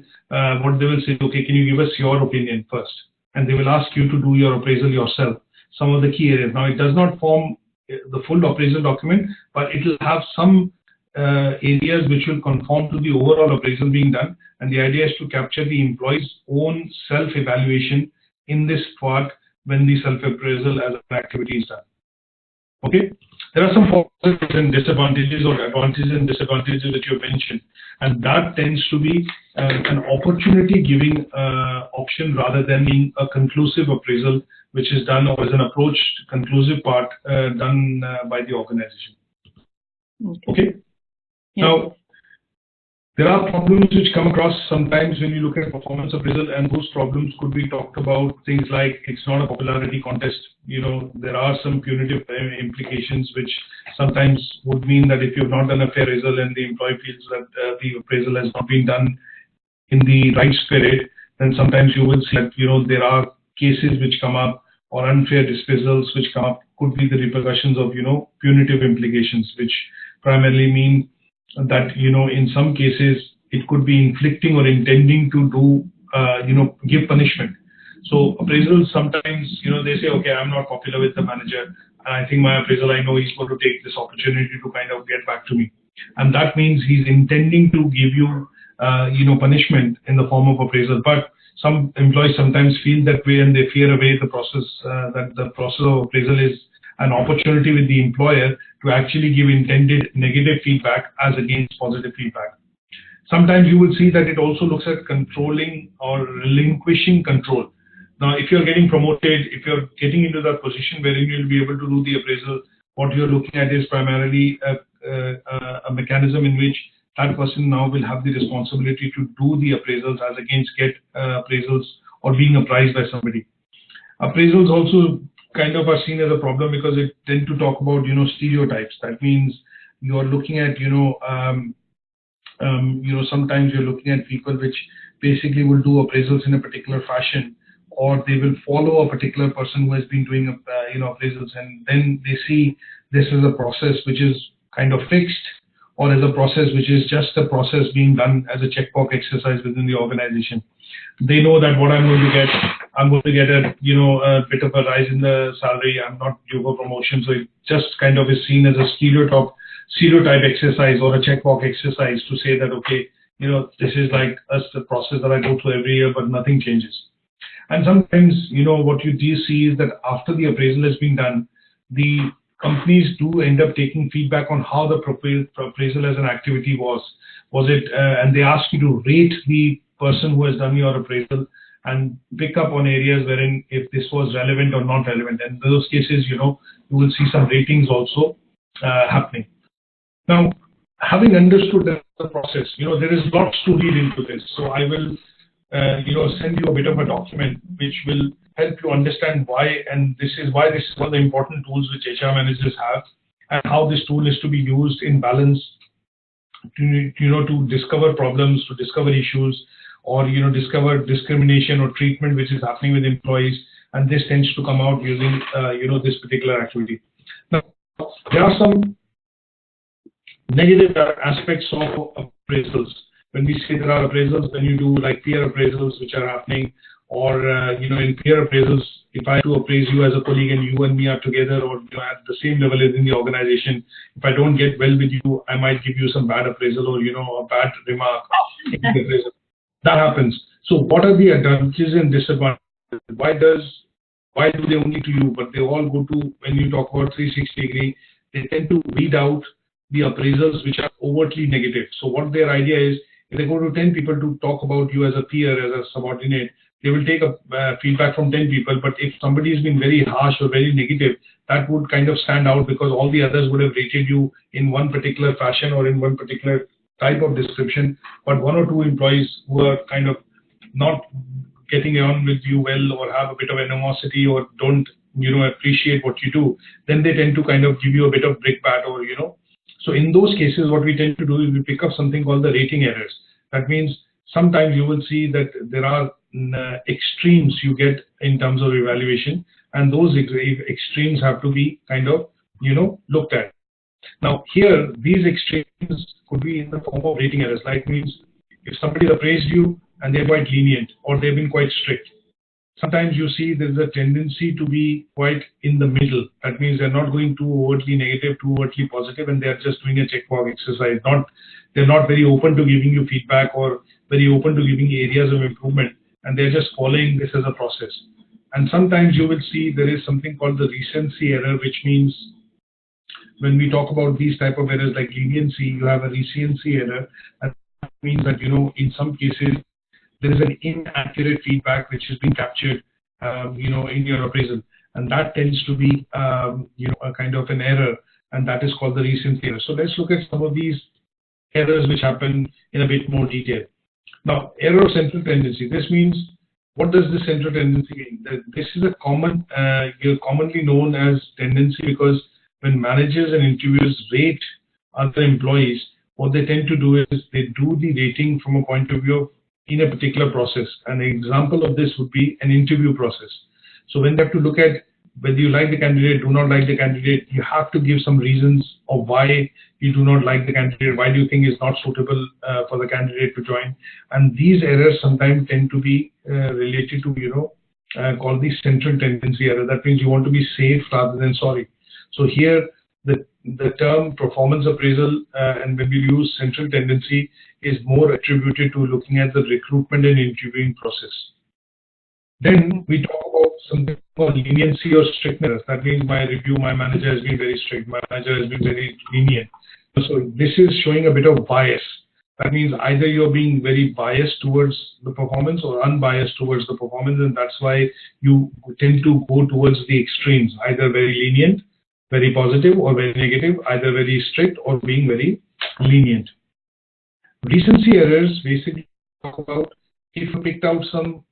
what they will say, okay, can you give us your opinion first? And they will ask you to do your appraisal yourself, some of the key areas. Now it does not form the full appraisal document, but it will have some areas which will conform to the overall appraisal being done. And the idea is to capture the employee's own self-evaluation in this part when the self-appraisal as an activity is done. Okay, there are some positives and disadvantages, or advantages and disadvantages that you mentioned, and that tends to be an opportunity giving option rather than being a conclusive appraisal, which is done, or as an approached conclusive part done by the organization. Okay. Yeah. Now, there are problems which come across sometimes when you look at performance appraisal, and those problems could be talked about. Things like it's not a popularity contest. There are some punitive implications which sometimes would mean that if you've not done a fair appraisal and the employee feels that the appraisal has not been done in the right spirit, then sometimes you will see that there are cases which come up, or unfair disposals which come up. Could be the repercussions of punitive implications, which primarily mean that in some cases it could be inflicting or intending to do give punishment. So appraisals sometimes they say, okay, I'm not popular with the manager, and I think my appraisal, I know he's going to take this opportunity to kind of get back to me, and that means he's intending to give you punishment in the form of appraisal. But some employees sometimes feel that way, and they fear away the process, that the process of appraisal is an opportunity with the employer to actually give intended negative feedback as against positive feedback. Sometimes you will see that it also looks at controlling or relinquishing control. Now, if you're getting promoted, if you're getting into that position wherein you'll be able to do the appraisal, what you're looking at is primarily a mechanism in which that person now will have the responsibility to do the appraisals as against get appraisals or being appraised by somebody. Appraisals also kind of are seen as a problem because it tend to talk about stereotypes. That means you are looking at sometimes you're looking at people which basically will do appraisals in a particular fashion, or they will follow a particular person who has been doing appraisals, and then they see this as a process which is kind of fixed, or as a process which is just a process being done as a checkbox exercise within the organization. They know that what I'm going to get a a bit of a rise in the salary. I'm not due for promotion, so it just kind of is seen as a stereotype exercise or a checkbox exercise to say that okay, this is like the process that I go through every year, but nothing changes. And sometimes what you do see is that after the appraisal has been done, the companies do end up taking feedback on how the appraisal as an activity was it, and they ask you to rate the person who has done your appraisal and pick up on areas wherein if this was relevant or not relevant. And in those cases, you will see some ratings also happening. Now, having understood the process, there is lots to read into this. So I will, send you a bit of a document which will help you understand why, and this is one of the important tools which HR managers have, and how this tool is to be used in balance to discover problems, to discover issues, or discover discrimination or treatment which is happening with employees, and this tends to come out using this particular activity. Now, there are some negative aspects of appraisals. When we say there are appraisals, when you do like peer appraisals which are happening, or in peer appraisals, if I have to appraise you as a colleague and you and me are together or at the same level in the organization, if I don't get well with you, I might give you some bad appraisal or a bad remark in the appraisal. That happens. So what are the advantages and disadvantages? Why do they only to you, but they all go to, when you talk about 360 degree, they tend to weed out the appraisals which are overtly negative. So what their idea is, if they go to 10 people to talk about you as a peer, as a subordinate, they will take a feedback from 10 people, but if somebody has been very harsh or very negative, that would kind of stand out because all the others would have rated you in one particular fashion or in one particular type of description, but one or two employees who are kind of not getting on with you well or have a bit of animosity or don't appreciate what you do, then they tend to kind of give you a bit of brickbat or So in those cases, what we tend to do is we pick up something called the rating errors. That means sometimes you will see that there are extremes you get in terms of evaluation, and those extremes have to be kind of looked at. Now here, these extremes could be in the form of rating errors. Like means if somebody appraised you and they're quite lenient or they've been quite strict. Sometimes you see there's a tendency to be quite in the middle. That means they're not going too overtly negative, too overtly positive, and they're just doing a checkbox exercise. They're not very open to giving you feedback or very open to giving areas of improvement, and they're just following this as a process. And sometimes you will see there is something called the recency error, which means when we talk about these type of errors like leniency, you have a recency error, and that means that in some cases there is an inaccurate feedback which has been captured in your appraisal, and that tends to be a kind of an error, and that is called the recency error. So let's look at some of these errors which happen in a bit more detail. Now, error of central tendency. This means, what does this central tendency mean? This is a commonly known as tendency because when managers and interviewers rate other employees, what they tend to do is they do the rating from a point of view of in a particular process. An example of this would be an interview process. So when they have to look at whether you like the candidate, do not like the candidate, you have to give some reasons of why you do not like the candidate, why do you think is not suitable for the candidate to join. And these errors sometimes tend to be related to, called the central tendency error. That means you want to be safe rather than sorry. So here, the term performance appraisal and when we use central tendency is more attributed to looking at the recruitment and interviewing process. Then we talk about something called leniency or strictness. That means my manager has been very strict, my manager has been very lenient. So this is showing a bit of bias. That means either you're being very biased towards the performance or unbiased towards the performance, and that's why you tend to go towards the extremes, either very lenient, very positive, or very negative, either very strict or being very lenient. Recency errors basically talk about if you picked out some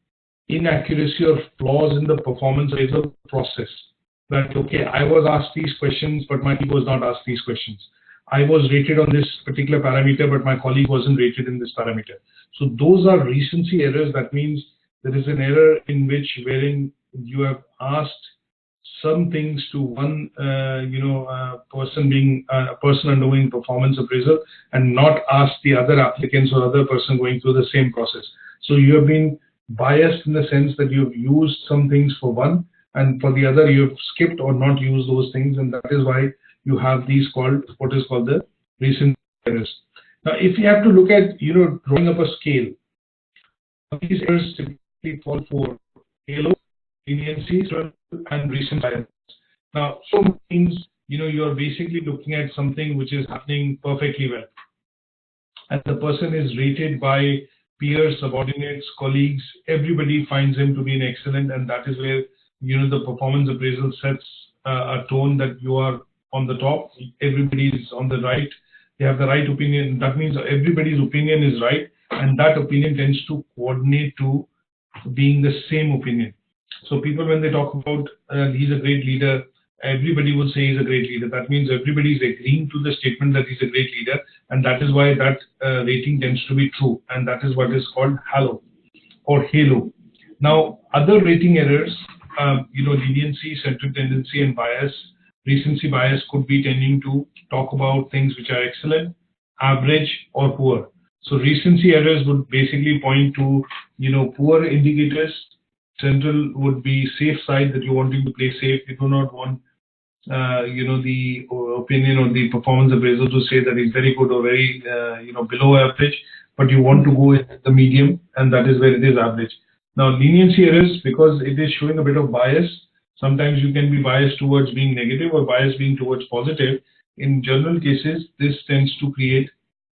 inaccuracy or flaws in the performance appraisal process. That, okay, I was asked these questions, but my colleague was not asked these questions. I was rated on this particular parameter, but my colleague wasn't rated in this parameter. So those are recency errors. That means there is an error wherein you have asked some things to one person undergoing performance appraisal and not ask the other applicants or other person going through the same process. So you have been biased in the sense that you've used some things for one, and for the other you've skipped or not used those things, and that is why you have these called what is called the recency errors. Now, if you have to look at drawing up a scale, these errors typically fall for halo, leniency, and recent bias. Now, so means you're basically looking at something which is happening perfectly well, and the person is rated by peers, subordinates, colleagues. Everybody finds him to be an excellent, and that is where the performance appraisal sets a tone that you are on the top. Everybody is on the right. They have the right opinion. That means everybody's opinion is right, and that opinion tends to coordinate to being the same opinion. So people, when they talk about he's a great leader, everybody would say he's a great leader. That means everybody is agreeing to the statement that he's a great leader, and that is why that rating tends to be true, and that is what is called halo or halo. Now, other rating errors, leniency, central tendency, and bias. Recency bias could be tending to talk about things which are excellent, average, or poor. So recency errors would basically point to poor indicators. Central would be safe side, that you're wanting to play safe. You do not want the opinion or the performance appraisal to say that it's very good or very below average, but you want to go in the medium, and that is where it is average. Now, leniency errors, because it is showing a bit of bias, sometimes you can be biased towards being negative or biased being towards positive. In general cases, this tends to create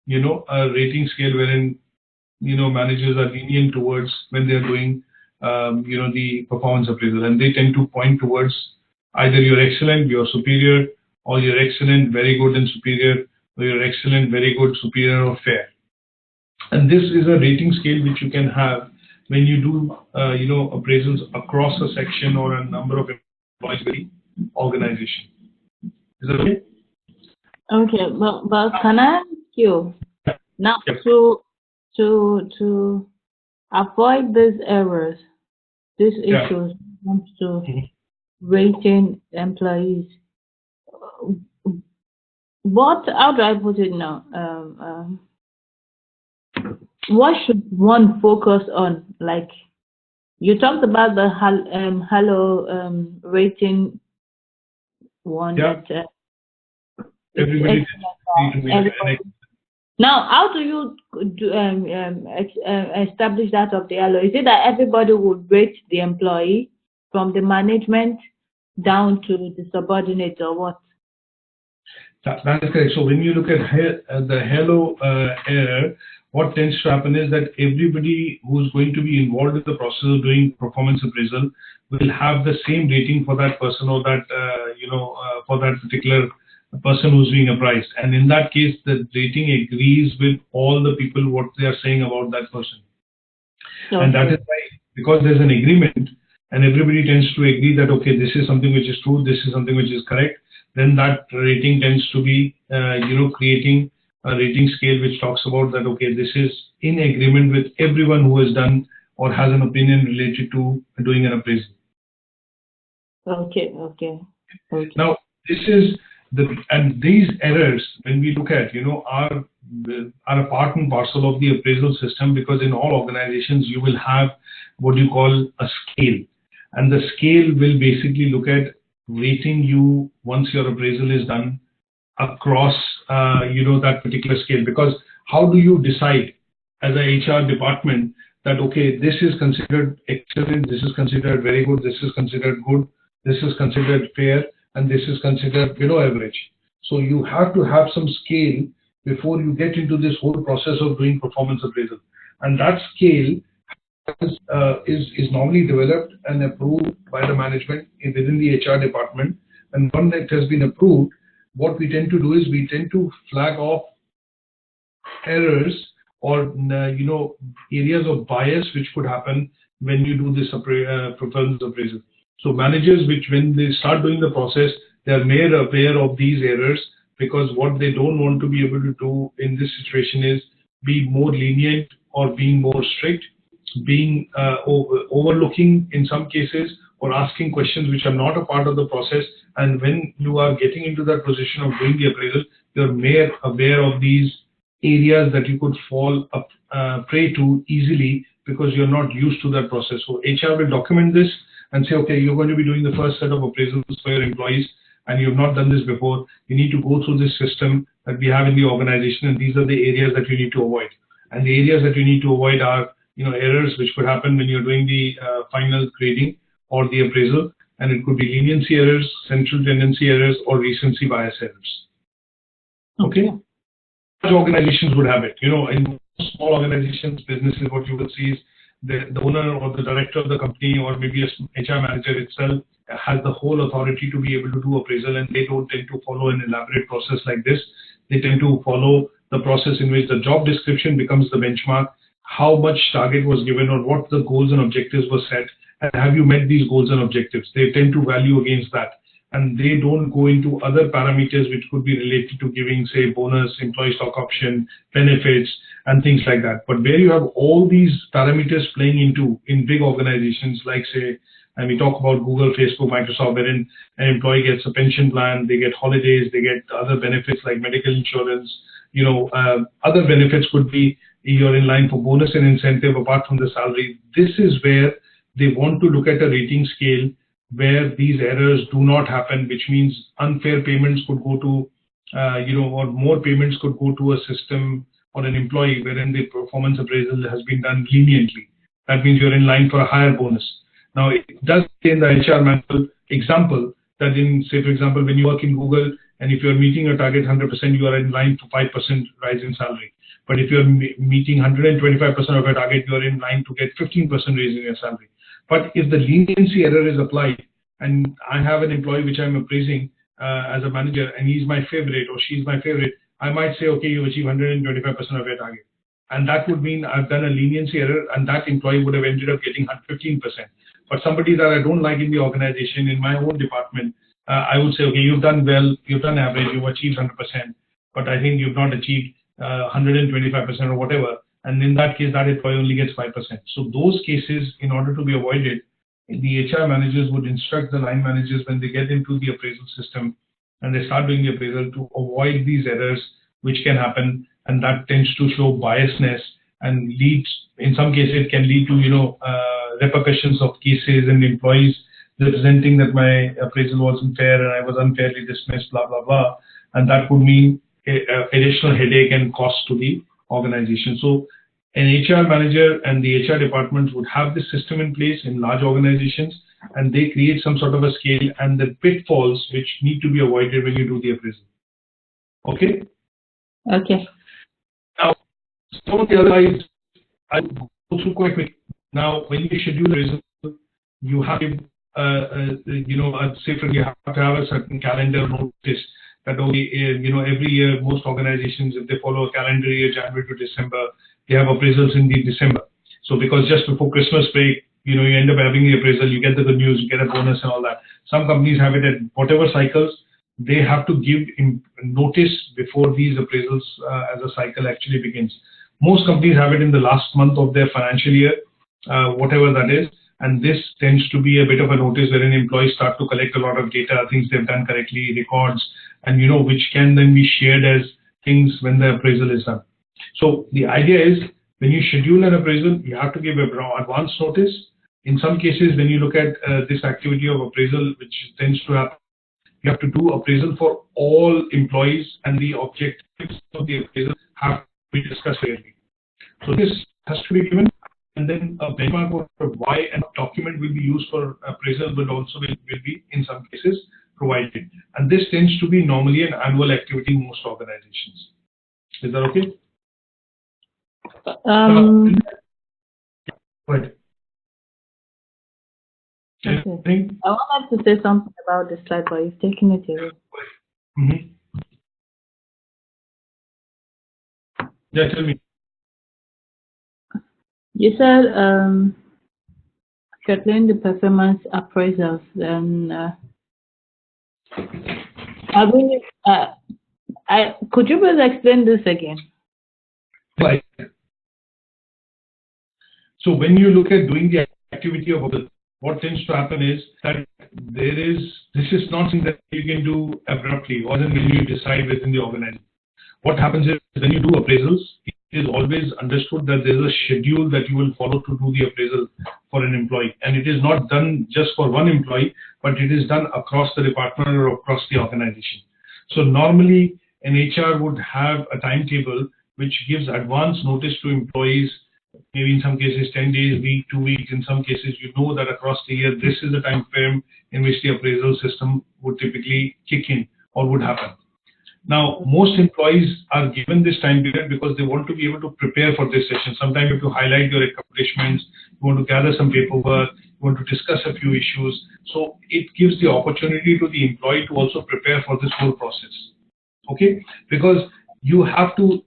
a rating scale wherein managers are lenient towards when they are doing the performance appraisal, and they tend to point towards either you're excellent, you're superior, or you're excellent, very good, and superior, or you're excellent, very good, superior, or fair. And this is a rating scale which you can have when you do appraisals across a section or a number of employees in the organization. Is that okay? Okay, but can I ask you now, Yep. to avoid these errors, these issues when it comes to rating employees? How do I put it now? What should one focus on? Like you talked about the halo rating one. Yeah. That, Everybody. Now, how do you establish that of the halo? Is it that everybody would rate the employee from the management down to the subordinate, or what? That is correct. So when you look at the halo error, what tends to happen is that everybody who's going to be involved in the process of doing performance appraisal will have the same rating for that person, or that for that particular person who's being appraised. And in that case, the rating agrees with all the people what they are saying about that person. Okay. And that is why, because there's an agreement and everybody tends to agree that, okay, this is something which is true, this is something which is correct, then that rating tends to be, creating a rating scale which talks about that, okay, this is in agreement with everyone who has done or has an opinion related to doing an appraisal. Okay. Now, this is and these errors, when we look at, are a part and parcel of the appraisal system, because in all organizations you will have what you call a scale, and the scale will basically look at rating you once your appraisal is done across that particular scale. Because how do you decide as a HR department that, okay, this is considered excellent, this is considered very good, this is considered good, this is considered fair, and this is considered below average? So you have to have some scale before you get into this whole process of doing performance appraisal. And that scale is normally developed and approved by the management within the HR department. And when that has been approved, what we tend to do is we tend to flag off errors or areas of bias which could happen when you do this performance appraisal. So managers, which when they start doing the process, they are made aware of these errors, because what they don't want to be able to do in this situation is be more lenient or being more strict, being overlooking in some cases, or asking questions which are not a part of the process. And when you are getting into that position of doing the appraisal, you're more aware of these areas that you could fall prey to easily because you're not used to that process. So HR will document this and say, okay, you're going to be doing the first set of appraisals for your employees, and you've not done this before. You need to go through this system that we have in the organization, and these are the areas that you need to avoid. And the areas that you need to avoid are, errors which could happen when you're doing the final grading or the appraisal, and it could be leniency errors, central tendency errors, or recency bias errors. Okay. Large organizations would have it. In small organizations, businesses, what you will see is the owner or the director of the company, or maybe a HR manager itself, has the whole authority to be able to do appraisal, and they don't tend to follow an elaborate process like this. They tend to follow the process in which the job description becomes the benchmark, how much target was given, or what the goals and objectives were set, and have you met these goals and objectives. They tend to value against that, and they don't go into other parameters which could be related to giving, say, bonus, employee stock option, benefits, and things like that. But where you have all these parameters playing into in big organizations like, say, and we talk about Google, Facebook, Microsoft, wherein an employee gets a pension plan, they get holidays, they get other benefits like medical insurance. Other benefits could be you're in line for bonus and incentive apart from the salary. This is where they want to look at a rating scale where these errors do not happen, which means unfair payments could go to, or more payments could go to a system or an employee wherein the performance appraisal has been done leniently. That means you're in line for a higher bonus. Now, it does say in the HR manual example that in, say, for example, when you work in Google, and if you're meeting your target 100%, you are in line for 5% rise in salary. But if you're meeting 125% of your target, you're in line to get 15% raise in your salary. But if the leniency error is applied, and I have an employee which I'm appraising as a manager, and he's my favorite or she's my favorite, I might say, okay, you achieve 125% of your target. And that would mean I've done a leniency error, and that employee would have ended up getting 15%. But somebody that I don't like in the organization, in my own department, I would say, okay, you've done well, you've done average, you've achieved 100%, but I think you've not achieved 125% or whatever. And in that case, that employee only gets 5%. So those cases, in order to be avoided, the HR managers would instruct the line managers when they get into the appraisal system and they start doing the appraisal to avoid these errors, which can happen, and that tends to show biasness and leads, in some cases, it can lead to, repercussions of cases and employees representing that my appraisal wasn't fair and I was unfairly dismissed, blah, blah, blah. And that would mean additional headache and cost to the organization. So an HR manager and the HR departments would have this system in place in large organizations, and they create some sort of a scale and the pitfalls which need to be avoided when you do the appraisal. Okay? Okay. Now, some of the other slides I'll go through quite quick. Now, when you schedule the appraisal, you have say you have to have a certain calendar notice that only, every year, most organizations, if they follow a calendar year, January to December, they have appraisals in the December. So because just before Christmas break, you end up having the appraisal, you get the good news, you get a bonus and all that. Some companies have it at whatever cycles, they have to give notice before these appraisals as a cycle actually begins. Most companies have it in the last month of their financial year, whatever that is. And this tends to be a bit of a notice wherein employees start to collect a lot of data, things they've done correctly, records, and which can then be shared as things when the appraisal is done. So the idea is when you schedule an appraisal, you have to give advance notice. In some cases, when you look at this activity of appraisal, which tends to happen, you have to do appraisal for all employees, and the objectives of the appraisal have to be discussed clearly. So this has to be given. And then a benchmark of why a document will be used for appraisal will also will be, in some cases, provided. And this tends to be normally an annual activity in most organizations. Is that okay? Go ahead. Okay. I wanted to say something about this slide, but you've taken it away. Mm-hmm. Yeah, tell me. You said you're doing the performance appraisals. Then could you please explain this again? Right. So when you look at doing the activity of appraisal, what tends to happen is that this is not something that you can do abruptly or then when you decide within the organization. What happens is when you do appraisals, it is always understood that there is a schedule that you will follow to do the appraisal for an employee. And it is not done just for one employee, but it is done across the department or across the organization. So normally an HR would have a timetable which gives advance notice to employees, maybe in some cases 10 days, week, 2 weeks. In some cases, you know that across the year, this is the time frame in which the appraisal system would typically kick in or would happen. Now, most employees are given this time period because they want to be able to prepare for this session. Sometimes you have to highlight your accomplishments, you want to gather some paperwork, you want to discuss a few issues. So it gives the opportunity to the employee to also prepare for this whole process. Okay? Because you have to,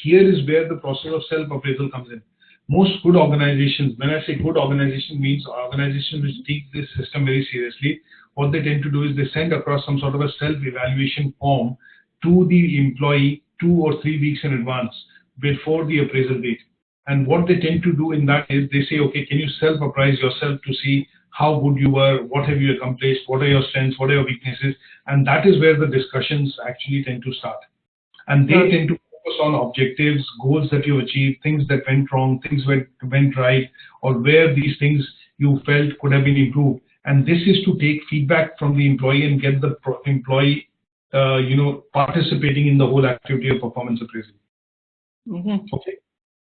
here is where the process of self-appraisal comes in. Most good organizations, when I say good organization, means organizations which take this system very seriously, what they tend to do is they send across some sort of a self-evaluation form to the employee 2 or 3 weeks in advance before the appraisal date. And what they tend to do in that is they say, okay, can you self-appraise yourself to see how good you were, what have you accomplished, what are your strengths, what are your weaknesses, and that is where the discussions actually tend to start. And they tend to focus on objectives, goals that you achieved, things that went wrong, things went right, or where these things you felt could have been improved. And this is to take feedback from the employee and get the employee participating in the whole activity of performance appraisal. Okay.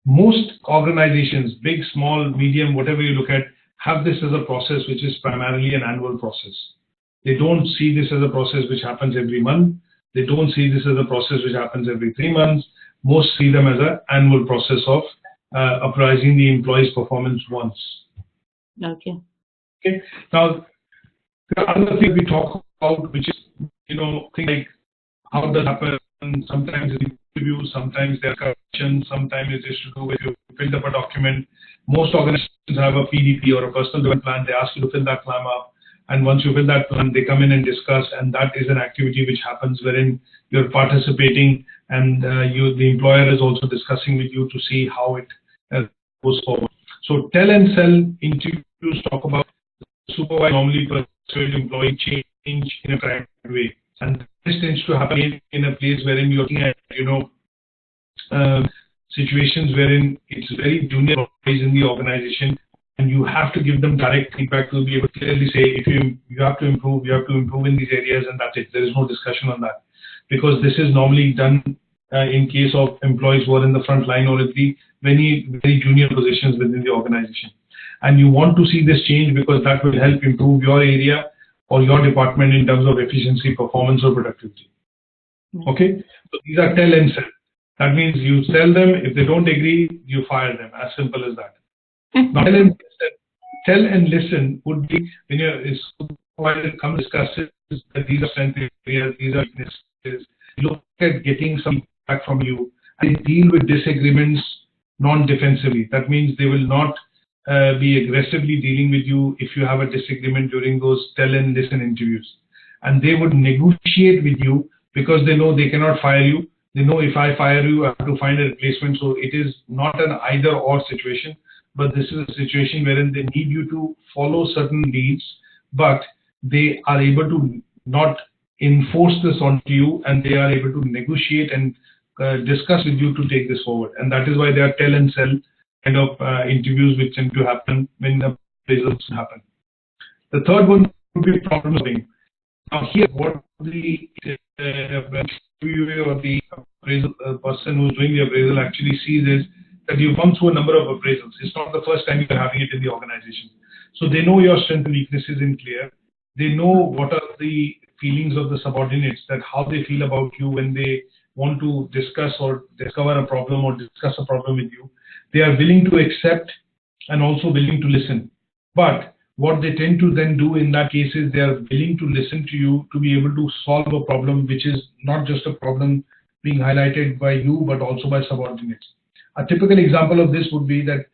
Most organizations, big, small, medium, whatever you look at, have this as a process which is primarily an annual process. They don't see this as a process which happens every month. They don't see this as a process which happens every 3 months. Most see them as an annual process of appraising the employee's performance once. Okay. Okay. Now, the other thing we talk about, which is, things like how does it happen? Sometimes it's interview, sometimes there are corrections, sometimes it is to do with you filled up a document. Most organizations have a PDP or a personal development plan. They ask you to fill that plan up. And once you fill that plan, they come in and discuss, and that is an activity which happens wherein you're participating and the employer is also discussing with you to see how it goes forward. So tell and sell interviews talk about supervise normally persuade employee change in a private way. And this tends to happen in a place wherein you're looking at, situations wherein it's very junior employees in the organization, and you have to give them direct feedback to be able to clearly say, if you have to improve, you have to improve in these areas, and that's it. There is no discussion on that. Because this is normally done in case of employees who are in the front line or at the very junior positions within the organization. And you want to see this change because that will help improve your area or your department in terms of efficiency, performance, or productivity. Okay? So these are tell and sell. That means you tell them, if they don't agree, you fire them. As simple as that. Now, tell and listen would be when your supervisor comes discusses that these are strength areas, these are weaknesses. Look at getting some feedback from you and deal with disagreements non-defensively. That means they will not be aggressively dealing with you if you have a disagreement during those tell and listen interviews. And they would negotiate with you because they know they cannot fire you. They know if I fire you, I have to find a replacement. So it is not an either or situation, but this is a situation wherein they need you to follow certain leads, but they are able to not enforce this onto you, and they are able to negotiate and discuss with you to take this forward. And that is why they are tell and sell kind of interviews which tend to happen when the appraisals happen. The third one would be problem solving. Now here, what the interviewer or the appraisal person who is doing the appraisal actually sees is that you've gone through a number of appraisals. It's not the first time you're having it in the organization. So they know your strengths and weaknesses in clear. They know what are the feelings of the subordinates, that how they feel about you when they want to discuss or discover a problem or discuss a problem with you. They are willing to accept and also willing to listen. But what they tend to then do in that case is they are willing to listen to you to be able to solve a problem which is not just a problem being highlighted by you, but also by subordinates. A typical example of this would be that,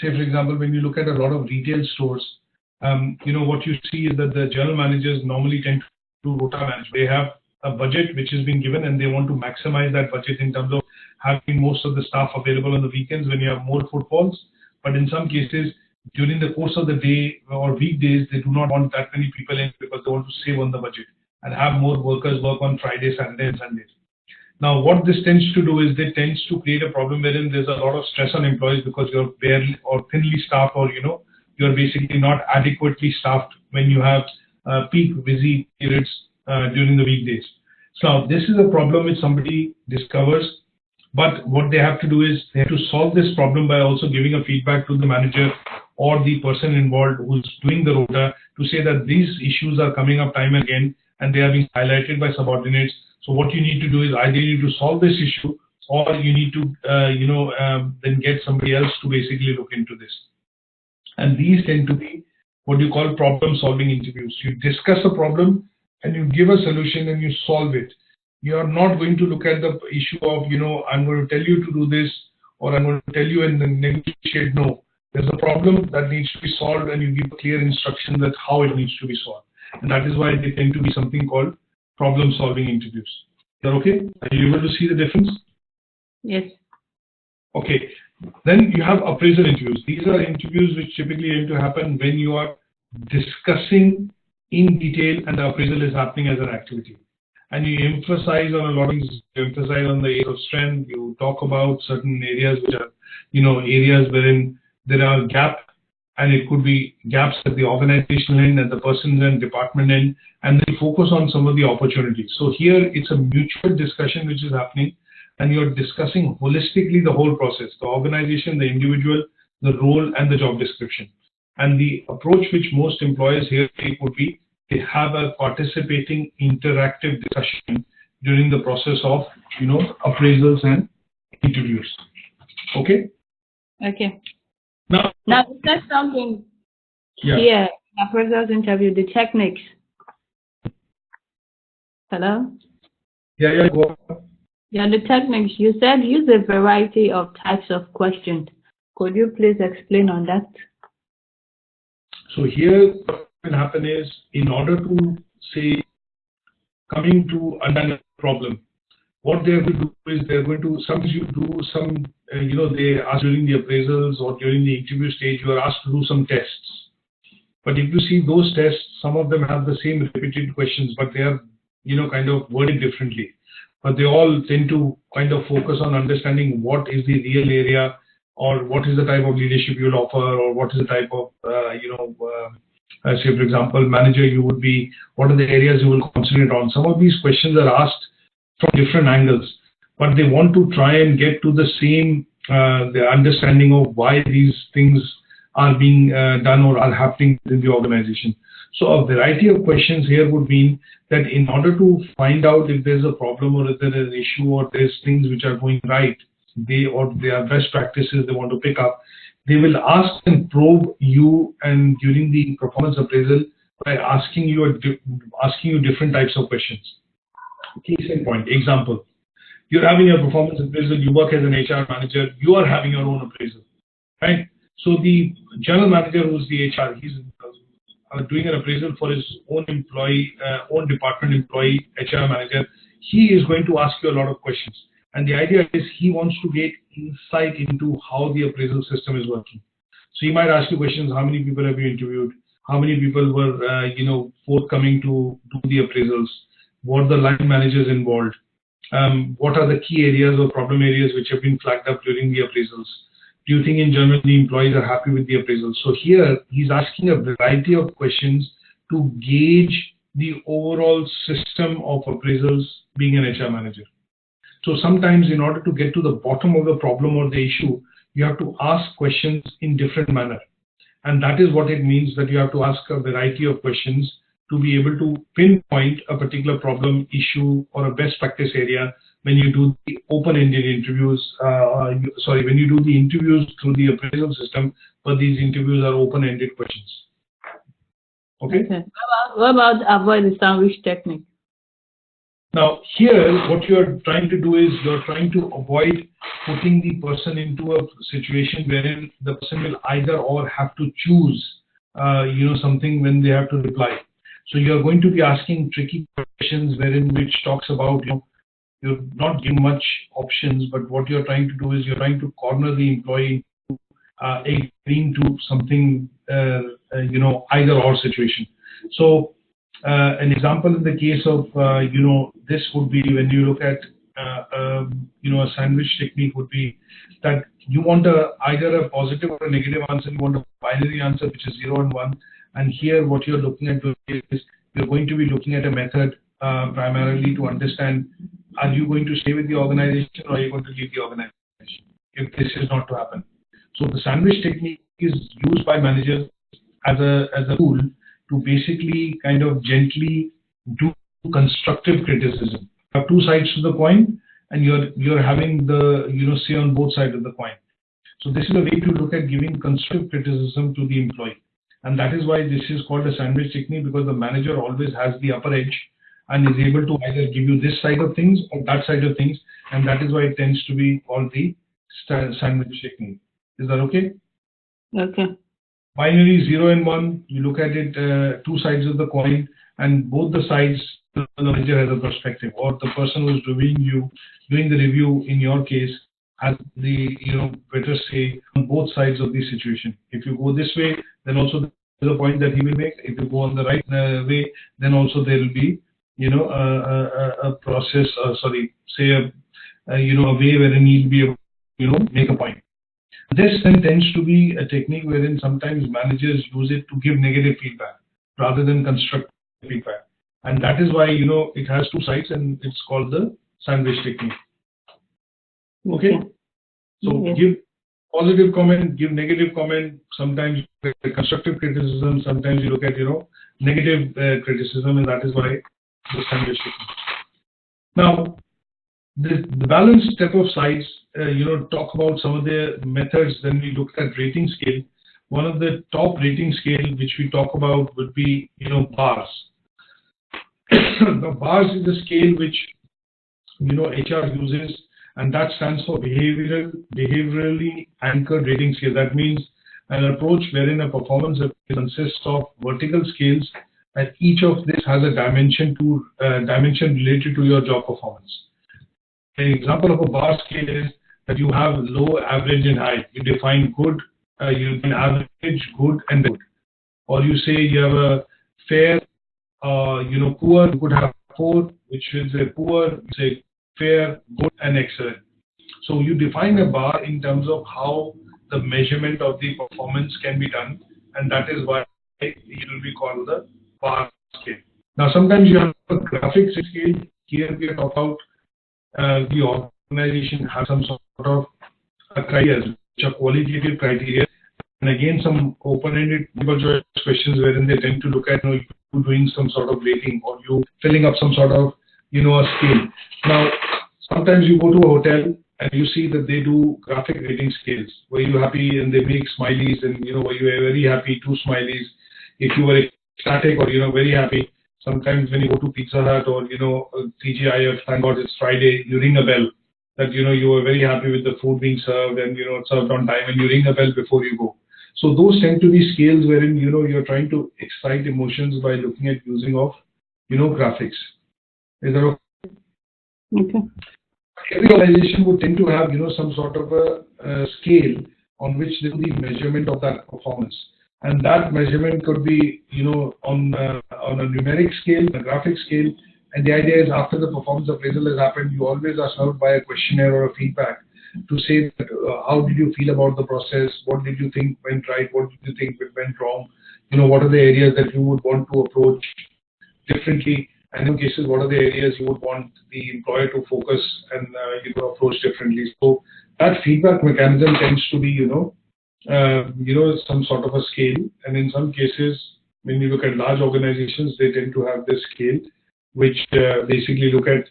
say for example, when you look at a lot of retail stores, what you see is that the general managers normally tend to rota manage. They have a budget which has been given and they want to maximize that budget in terms of having most of the staff available on the weekends when you have more footfalls. But in some cases, during the course of the day or weekdays, they do not want that many people in because they want to save on the budget and have more workers work on Friday, Saturday, and Sundays. Now, what this tends to do is they tends to create a problem wherein there's a lot of stress on employees because you're barely or thinly staffed, or you're basically not adequately staffed when you have peak busy periods during the weekdays. So this is a problem which somebody discovers, but what they have to do is they have to solve this problem by also giving a feedback to the manager or the person involved who's doing the rota to say that these issues are coming up time and again and they are being highlighted by subordinates. So what you need to do is either you need to solve this issue or you need to then get somebody else to basically look into this. And these tend to be what you call problem solving interviews. You discuss a problem and you give a solution and you solve it. You are not going to look at the issue of, I'm going to tell you to do this or I'm going to tell you and then negotiate. No, there's a problem that needs to be solved and you give a clear instruction that how it needs to be solved. And that is why they tend to be something called problem solving interviews. Is that okay? Are you able to see the difference? Yes. Okay. Then you have appraisal interviews. These are interviews which typically aim to happen when you are discussing in detail and the appraisal is happening as an activity. And you emphasize on a lot of things. You emphasize on the area of strength. You talk about certain areas which are, areas wherein there are gaps, and it could be gaps at the organizational end, at the person's end, department end, and then focus on some of the opportunities. So here it's a mutual discussion which is happening, and you're discussing holistically the whole process, the organization, the individual, the role, and the job description. And the approach which most employers here take would be they have a participating interactive discussion during the process of, appraisals and interviews. Okay? Okay. Now there's something here, appraisals interview, the techniques. Hello? Yeah, go on. Yeah, the techniques. You said use a variety of types of questions. Could you please explain on that? So here what will happen is, in order to say, coming to understand a problem, what they're going to do is they're going to, sometimes you do some, they ask during the appraisals or during the interview stage, you are asked to do some tests. But if you see those tests, some of them have the same repeated questions, but they are, kind of worded differently. But they all tend to kind of focus on understanding what is the real area, or what is the type of leadership you'll offer, or what is the type of, say for example, manager you would be, what are the areas you will concentrate on. Some of these questions are asked from different angles, but they want to try and get to the same the understanding of why these things are being done or are happening in the organization. So a variety of questions here would mean that in order to find out if there's a problem or if there is an issue or there's things which are going right, they are best practices they want to pick up, they will ask and probe you, and during the performance appraisal by asking you different types of questions. Case in point, example, you're having a performance appraisal, you work as an HR manager, you are having your own appraisal, right? So the general manager, who's the HR, he's doing an appraisal for his own employee, own department employee, HR manager. He is going to ask you a lot of questions. And the idea is he wants to get insight into how the appraisal system is working. So he might ask you questions: how many people have you interviewed? How many people were, forthcoming to do the appraisals? What are the line managers involved? What are the key areas or problem areas which have been flagged up during the appraisals? Do you think in general the employees are happy with the appraisals? So here he's asking a variety of questions to gauge the overall system of appraisals being an HR manager. So sometimes in order to get to the bottom of the problem or the issue, you have to ask questions in different manner. And that is what it means, that you have to ask a variety of questions to be able to pinpoint a particular problem, issue, or a best practice area when you do the open-ended interviews, when you do the interviews through the appraisal system, but these interviews are open-ended questions. Okay? What about avoid the sandwich technique? Now, here, what you're trying to do is you're trying to avoid putting the person into a situation wherein the person will either or have to choose, something when they have to reply. So you're going to be asking tricky questions which talks about, you're not giving much options, but what you're trying to do is you're trying to corner the employee, agreeing to something, either or situation. So an example in the case of, this would be when you look at, a sandwich technique would be that you want either a positive or a negative answer. You want a binary answer, which is 0 and 1. And here what you're looking at is you're going to be looking at a method primarily to understand, are you going to stay with the organization or are you going to leave the organization if this is not to happen? So the sandwich technique is used by managers as a tool to basically kind of gently do constructive criticism. You have two sides to the coin, and you're having the say on both sides of the coin. So this is a way to look at giving constructive criticism to the employee, and that is why this is called a sandwich technique, because the manager always has the upper edge and is able to either give you this side of things or that side of things, and that is why it tends to be called the sandwich technique. Is that okay? Okay. Binary 0 and 1, you look at it, two sides of the coin, and both the sides, the manager has a perspective, or the person who is doing the review in your case has the better say on both sides of the situation. If you go this way, then also there's a point that he will make. If you go on the right way, then also there will be a process, say a way wherein he'll be able to make a point. This then tends to be a technique wherein sometimes managers use it to give negative feedback rather than constructive feedback. And that is why, it has two sides and it's called the sandwich technique. Okay? So give positive comment, give negative comment, sometimes constructive criticism, sometimes you look at, negative criticism, and that is why the sandwich technique. Now, the balanced step of sides, talk about some of the methods. Then we look at rating scale. One of the top rating scale which we talk about would be, BARS. The BARS is a scale which, HR uses, and that stands for behaviorally anchored rating scale. That means an approach wherein a performance consists of vertical scales, and each of this has a dimension related to your job performance. An example of a bar scale is that you have low, average, and high. You define good, you define average, good, and good. Or you say you have a fair, poor. You could have 4, which is a poor. You say fair, good, and excellent. So you define a bar in terms of how the measurement of the performance can be done, and that is why it will be called the bar scale. Now, sometimes you have a graphic scale. Here we are talking about the organization has some sort of criteria, which are qualitative criteria, and again some open-ended multiple choice questions wherein they tend to look at you doing some sort of rating or you filling up some sort of a scale. Now, sometimes you go to a hotel and you see that they do graphic rating scales. Were you happy? And they make smileys, and were you very happy? 2 smileys. If you were ecstatic or very happy. Sometimes when you go to Pizza Hut or TGIF, thank God it's Friday, you ring a bell that you were very happy with the food being served and it's served on time, and you ring a bell before you go. So those tend to be scales wherein you're trying to excite emotions by looking at using of graphics. Is that okay? Okay. Every organization would tend to have some sort of a scale on which they do the measurement of that performance. And that measurement could be, on a numeric scale, a graphic scale. And the idea is after the performance appraisal has happened, you always are served by a questionnaire or a feedback to say that, how did you feel about the process? What did you think went right? What did you think went wrong? What are the areas that you would want to approach differently? And in cases, what are the areas you would want the employer to focus and approach differently? So that feedback mechanism tends to be, some sort of a scale. And in some cases, when you look at large organizations, they tend to have this scale, which basically look at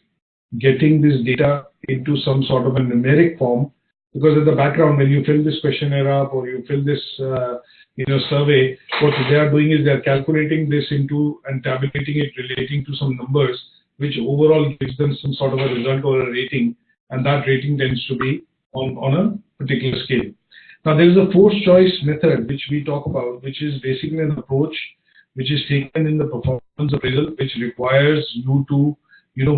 getting this data into some sort of a numeric form. Because at the background, when you fill this questionnaire up or you fill this, survey, what they are doing is they are calculating this into and tabulating it, relating to some numbers, which overall gives them some sort of a result or a rating, and that rating tends to be on a particular scale. Now, there is a forced choice method which we talk about, which is basically an approach which is taken in the performance appraisal, which requires you to,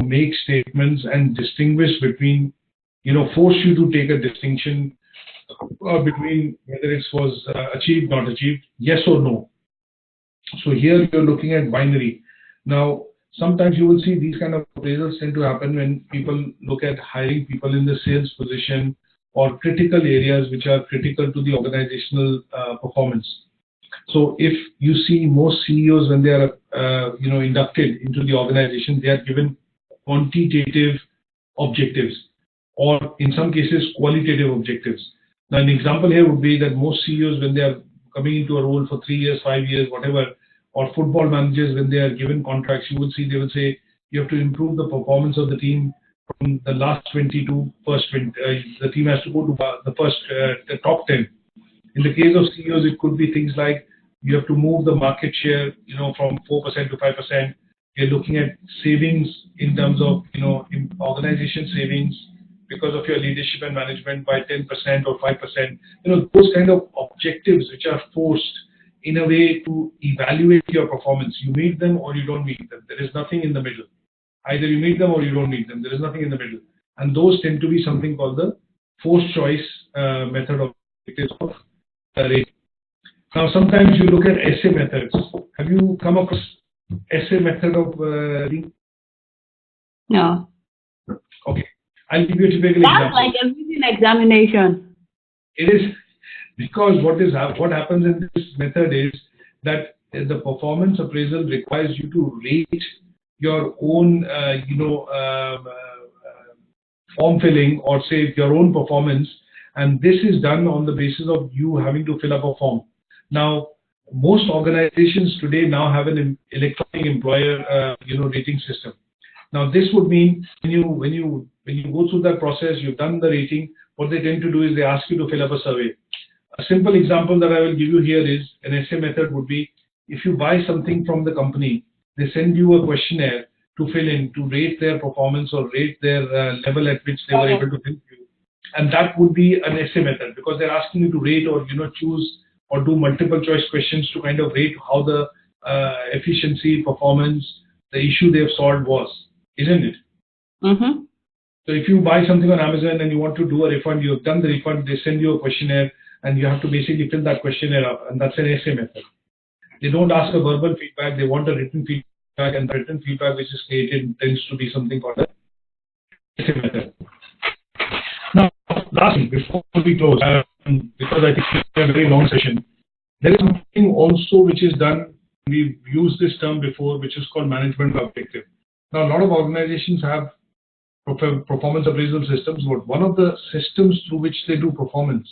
make statements and distinguish between, force you to take a distinction between whether it was achieved, not achieved, yes or no. So here you're looking at binary. Now, sometimes you will see these kind of appraisals tend to happen when people look at hiring people in the sales position or critical areas which are critical to the organizational performance. So if you see most CEOs when they are inducted into the organization, they are given quantitative objectives, or in some cases qualitative objectives. Now an example here would be that most CEOs when they are coming into a role for 3 years, 5 years, whatever, or football managers when they are given contracts, you will see they will say you have to improve the performance of the team from the last 20 to first 20. The team has to go to the top 10. In the case of CEOs, it could be things like you have to move the market share, from 4% to 5%. You're looking at savings in terms of, organization savings because of your leadership and management by 10% or 5%. Those kind of objectives which are forced in a way to evaluate your performance. You meet them or you don't meet them. There is nothing in the middle. Either you meet them or you don't meet them. There is nothing in the middle. And those tend to be something called the forced choice method of rating. Now, sometimes you look at essay methods. Have you come across essay method of rating? No. Okay. I'll give you a typical That's example. like a written examination. It is because what happens in this method is that the performance appraisal requires you to rate your own, form filling or say your own performance, and this is done on the basis of you having to fill up a form. Now, most organizations today now have an electronic employer, rating system. Now, this would mean when you go through that process, you've done the rating. What they tend to do is they ask you to fill up a survey. A simple example that I will give you here is an essay method would be if you buy something from the company, they send you a questionnaire to fill in to rate their performance or rate their level at which they were able to help you, and that would be an essay method because they're asking you to rate or choose or do multiple choice questions to kind of rate how the efficiency, performance, the issue they've solved was, isn't it? Mm-hmm. So if you buy something on Amazon and you want to do a refund, you've done the refund, they send you a questionnaire and you have to basically fill that questionnaire up, and that's an essay method. They don't ask a verbal feedback, they want a written feedback, and the written feedback which is created tends to be something called an essay method. Now, lastly, before we close, because I think it's a very long session, there is something also which is done, we've used this term before, which is called management by objective. Now, a lot of organizations have performance appraisal systems, but one of the systems through which they do performance,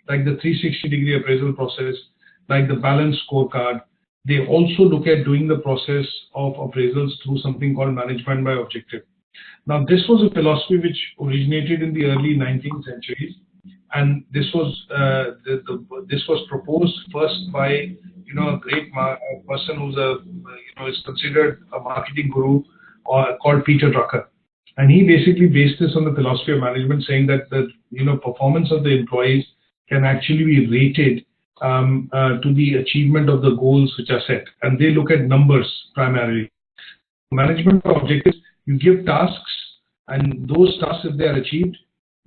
like the 360-degree appraisal process, like the balanced scorecard, they also look at doing the process of appraisals through something called management by objective. Now, this was a philosophy which originated in the early 19th centuries, and this was this was proposed first by a great person who's is considered a marketing guru called Peter Drucker, and he basically based this on the philosophy of management, saying that the performance of the employees can actually be rated to the achievement of the goals which are set, and they look at numbers primarily. Management objectives, you give tasks, and those tasks, if they are achieved,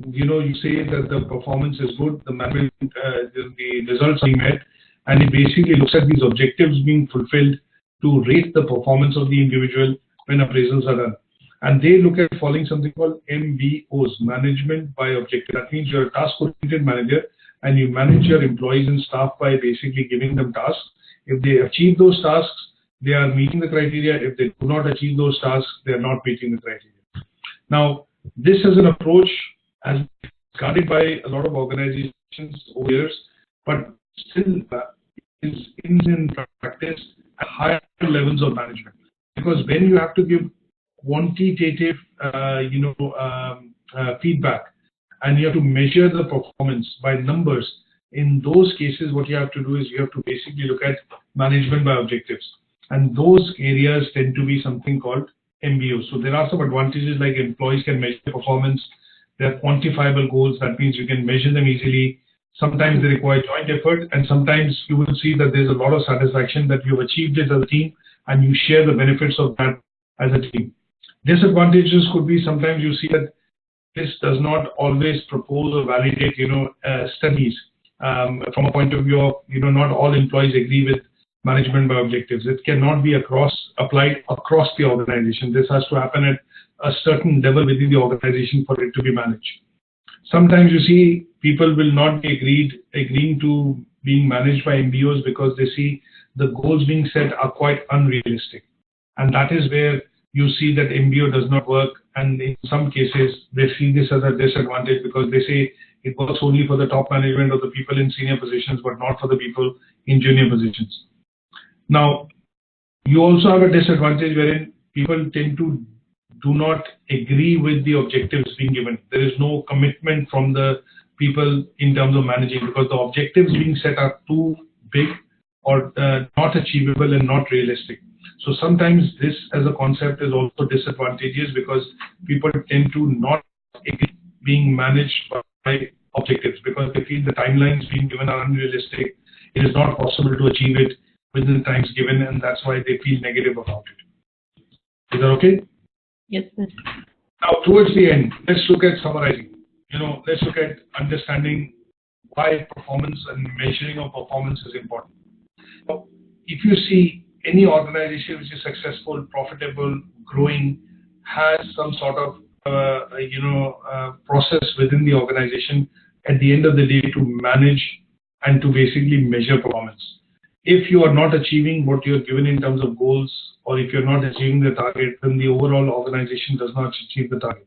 you say that the performance is good, the management, the results are met, and it basically looks at these objectives being fulfilled to rate the performance of the individual when appraisals are done. And they look at following something called MBOs, management by objective. That means you're a task-oriented manager, and you manage your employees and staff by basically giving them tasks. If they achieve those tasks, they are meeting the criteria. If they do not achieve those tasks, they are not meeting the criteria. Now, this is an approach as guarded by a lot of organizations over years, but still is in practice at higher levels of management. Because when you have to give quantitative, feedback, and you have to measure the performance by numbers, in those cases, what you have to do is you have to basically look at management by objectives. And those areas tend to be something called MBOs. So there are some advantages, like employees can measure performance. There are quantifiable goals. That means you can measure them easily. Sometimes they require joint effort, and sometimes you will see that there's a lot of satisfaction that you've achieved it as a team, and you share the benefits of that as a team. Disadvantages could be sometimes you see that this does not always propose or validate, studies from a point of view of, not all employees agree with management by objectives. It cannot be applied across the organization. This has to happen at a certain level within the organization for it to be managed. Sometimes you see people will not be agreeing to being managed by MBOs because they see the goals being set are quite unrealistic. And that is where you see that MBO does not work, and in some cases they see this as a disadvantage because they say it works only for the top management or the people in senior positions, but not for the people in junior positions. Now, you also have a disadvantage wherein people tend to do not agree with the objectives being given. There is no commitment from the people in terms of managing because the objectives being set are too big or not achievable and not realistic. So sometimes this as a concept is also disadvantageous because people tend to not agree being managed by objectives because they feel the timelines being given are unrealistic. It is not possible to achieve it within the times given, and that's why they feel negative about it. Is that okay? Yes, sir. Now, towards the end, let's look at summarizing. Let's look at understanding why performance and measuring of performance is important. Now, if you see any organization which is successful, profitable, growing, has some sort of process within the organization at the end of the day to manage and to basically measure performance. If you are not achieving what you are given in terms of goals, or if you're not achieving the target, then the overall organization does not achieve the target.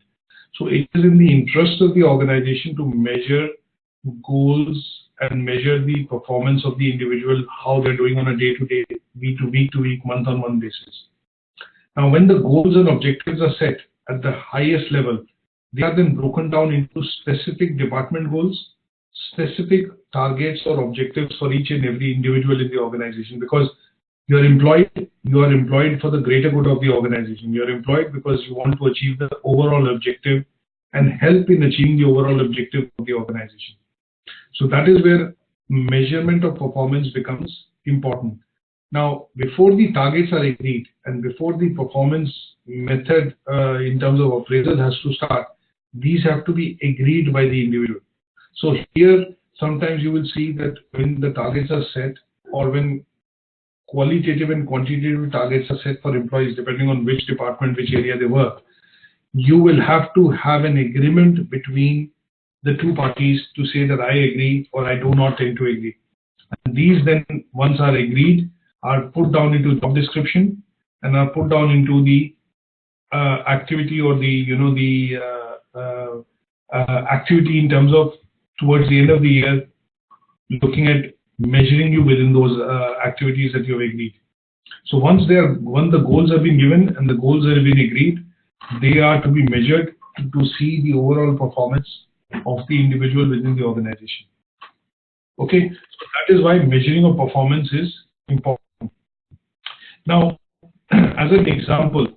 So it is in the interest of the organization to measure goals and measure the performance of the individual, how they're doing on a day-to-day, week-to-week, month-on-month basis. Now, when the goals and objectives are set at the highest level, they are then broken down into specific department goals, specific targets or objectives for each and every individual in the organization, because you are employed for the greater good of the organization. You are employed because you want to achieve the overall objective and help in achieving the overall objective of the organization. So that is where measurement of performance becomes important. Now, before the targets are agreed and before the performance method in terms of appraisal has to start, these have to be agreed by the individual. So here, sometimes you will see that when the targets are set or when qualitative and quantitative targets are set for employees, depending on which department, which area they work, you will have to have an agreement between the two parties to say that I agree or I do not tend to agree. And these then, once are agreed, are put down into job description and are put down into the activity or the activity in terms of towards the end of the year, looking at measuring you within those activities that you have agreed. So once the goals have been given and the goals have been agreed, they are to be measured to see the overall performance of the individual within the organization. Okay, so that is why measuring of performance is important. Now, as an example,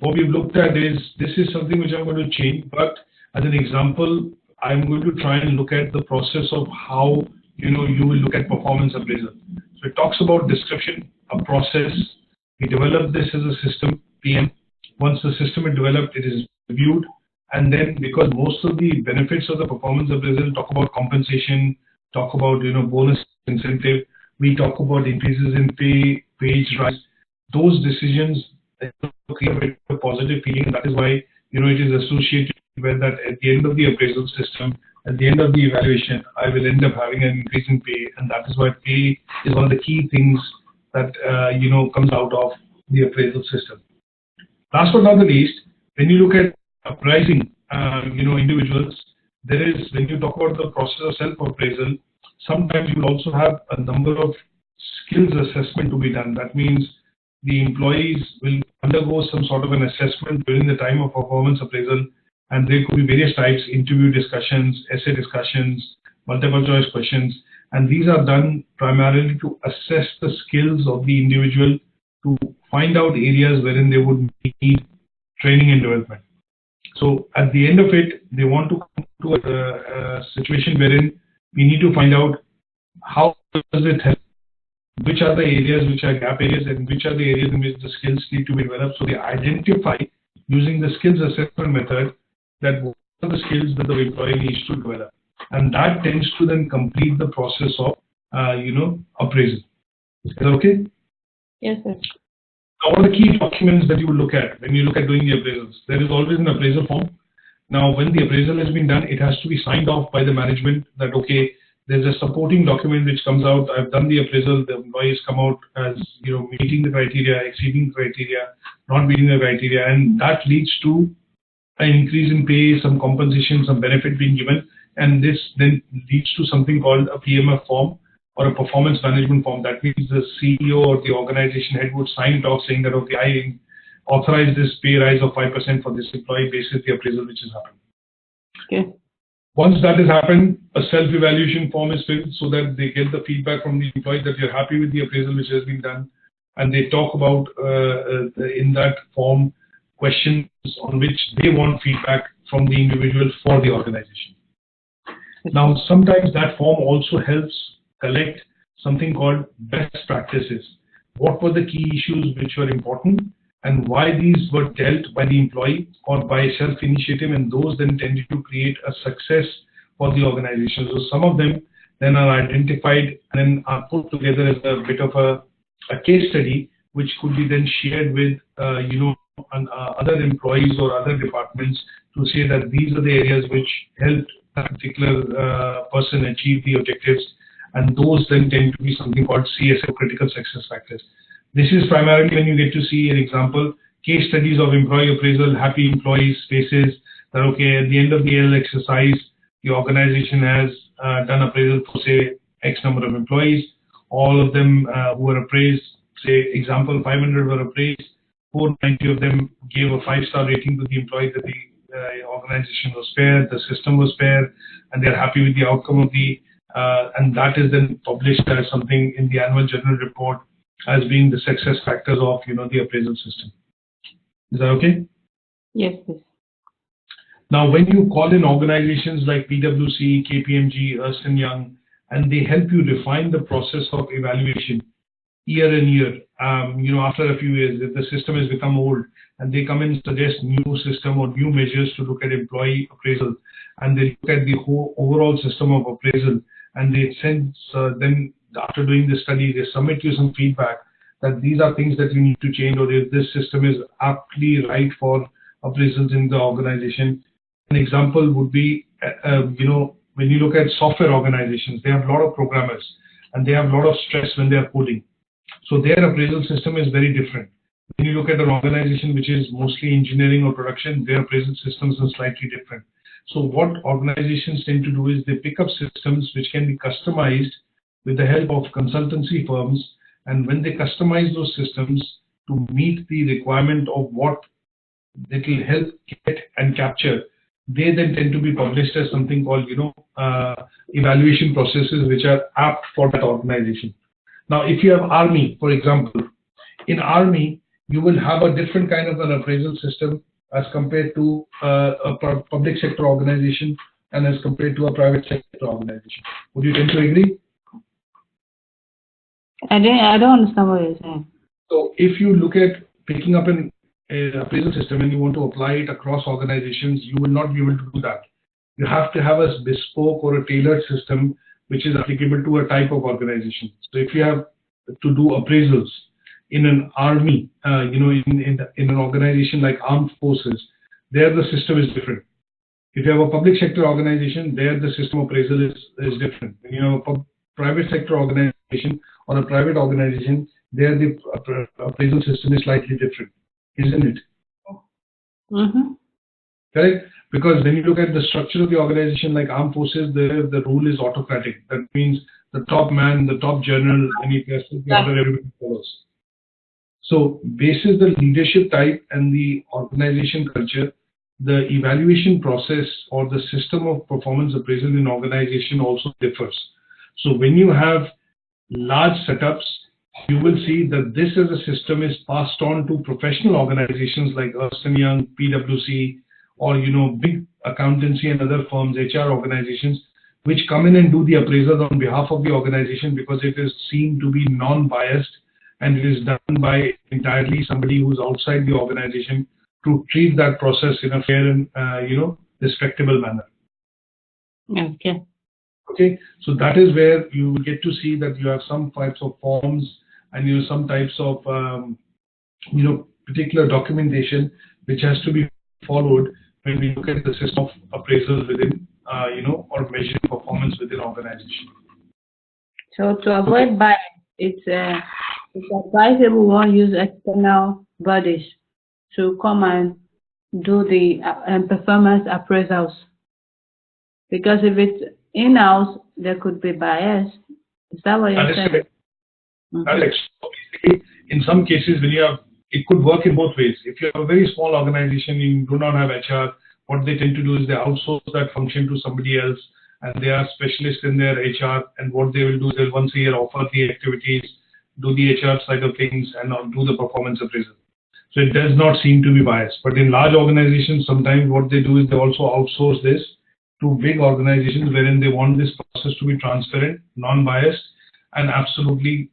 what we've looked at is, this is something which I'm going to change, but as an example, I'm going to try and look at the process of how you will look at performance appraisal. So it talks about description, a process. We develop this as a system, PM. Once the system is developed, it is reviewed, and then because most of the benefits of the performance appraisal talk about compensation, talk about bonus incentive, we talk about increases in pay, wage rise. Those decisions create a positive feeling. That is why it is associated with that at the end of the appraisal system, at the end of the evaluation, I will end up having an increase in pay, and that is why pay is one of the key things that comes out of the appraisal system. Last but not the least, when you look at appraising individuals, there is, when you talk about the process of self-appraisal, sometimes you will also have a number of skills assessment to be done. That means the employees will undergo some sort of an assessment during the time of performance appraisal, and there could be various types: interview discussions, essay discussions, multiple choice questions, and these are done primarily to assess the skills of the individual, to find out areas wherein they would need training and development. So at the end of it, they want to come to a situation wherein we need to find out how does it help, which are the areas which are gap areas, and which are the areas in which the skills need to be developed. So they identify, using the skills assessment method, that what are the skills that the employee needs to develop, and that tends to then complete the process of appraisal. Is that okay? Yes, sir. Now, what are the key documents that you will look at when you look at doing the appraisals? There is always an appraisal form. Now, when the appraisal has been done, it has to be signed off by the management that, okay, there's a supporting document which comes out. I've done the appraisal. The employees come out as meeting the criteria, exceeding the criteria, not meeting the criteria, and that leads to an increase in pay, some compensation, some benefit being given, and this then leads to something called a PMF form or a performance management form. That means the CEO or the organization head would sign it off saying that, okay, I authorize this pay rise of 5% for this employee basis the appraisal which has happened. Okay. Once that has happened, a self-evaluation form is filled so that they get the feedback from the employee that you're happy with the appraisal which has been done, and they talk about in that form questions on which they want feedback from the individual for the organization. Now, sometimes that form also helps collect something called best practices. What were the key issues which were important and why these were dealt by the employee or by self-initiative, and those then tended to create a success for the organization. So some of them then are identified and then are put together as a bit of a case study which could be then shared with other employees or other departments to say that these are the areas which helped a particular person achieve the objectives, and those then tend to be something called CSF, critical success factors. This is primarily when you get to see an example, case studies of employee appraisal, happy employees faces, that okay, at the end of the year exercise, the organization has done appraisal for say X number of employees, all of them who were appraised, say example 500 were appraised, 490 of them gave a 5-star rating to the employee that the organization was fair, the system was fair, and they're happy with the outcome of the, and that is then published as something in the annual general report as being the success factors of the appraisal system. Is that okay? Yes, please. Now, when you call in organizations like PwC, KPMG, Ernst & Young, and they help you refine the process of evaluation year in year, after a few years, if the system has become old, and they come in and suggest new system or new measures to look at employee appraisal, and they look at the whole overall system of appraisal, and they send then after doing the study, they submit you some feedback that these are things that you need to change, or if this system is aptly right for appraisals in the organization. An example would be, when you look at software organizations, they have a lot of programmers and they have a lot of stress when they are coding. So their appraisal system is very different. When you look at an organization which is mostly engineering or production, their appraisal systems are slightly different. So what organizations tend to do is they pick up systems which can be customized with the help of consultancy firms, and when they customize those systems to meet the requirement of what it will help get and capture, they then tend to be published as something called evaluation processes which are apt for that organization. Now, if you have Army, for example, in Army you will have a different kind of an appraisal system as compared to a public sector organization and as compared to a private sector organization. Would you tend to agree? I don't understand what you're saying. So if you look at picking up an appraisal system and you want to apply it across organizations, you will not be able to do that. You have to have a bespoke or a tailored system which is applicable to a type of organization. So if you have to do appraisals in an army, in an organization like armed forces, there the system is different. If you have a public sector organization, there the system appraisal is different. When you have a private sector organization or a private organization, there the appraisal system is slightly different, isn't it? Mm-hmm. Correct? Because when you look at the structure of the organization like armed forces, the rule is autocratic. That means the top man, the top general, and he presses the order, everybody follows. So basis the leadership type and the organization culture, the evaluation process or the system of performance appraisal in organization also differs. So when you have large setups, you will see that this as a system is passed on to professional organizations like Ernst & Young, PwC, or big accountancy and other firms, HR organizations, which come in and do the appraisal on behalf of the organization because it is seen to be non-biased and it is done by entirely somebody who is outside the organization to treat that process in a fair and respectable manner. Okay. Okay, so that is where you will get to see that you have some types of forms and you have some types of particular documentation which has to be followed when we look at the system of appraisal within or measuring performance within organization. So to avoid bias, it's advisable one use external bodies to come and do the performance appraisals, because if it's in-house, there could be bias. Is that what you're saying? That is so basically, in some cases, when you have, it could work in both ways. If you have a very small organization, you do not have HR, what they tend to do is they outsource that function to somebody else, and they are specialists in their HR, and what they will do is they'll once a year offer the activities, do the HR side of things, and do the performance appraisal. So it does not seem to be biased. But in large organizations, sometimes what they do is they also outsource this to big organizations wherein they want this process to be transparent, non-biased, and absolutely,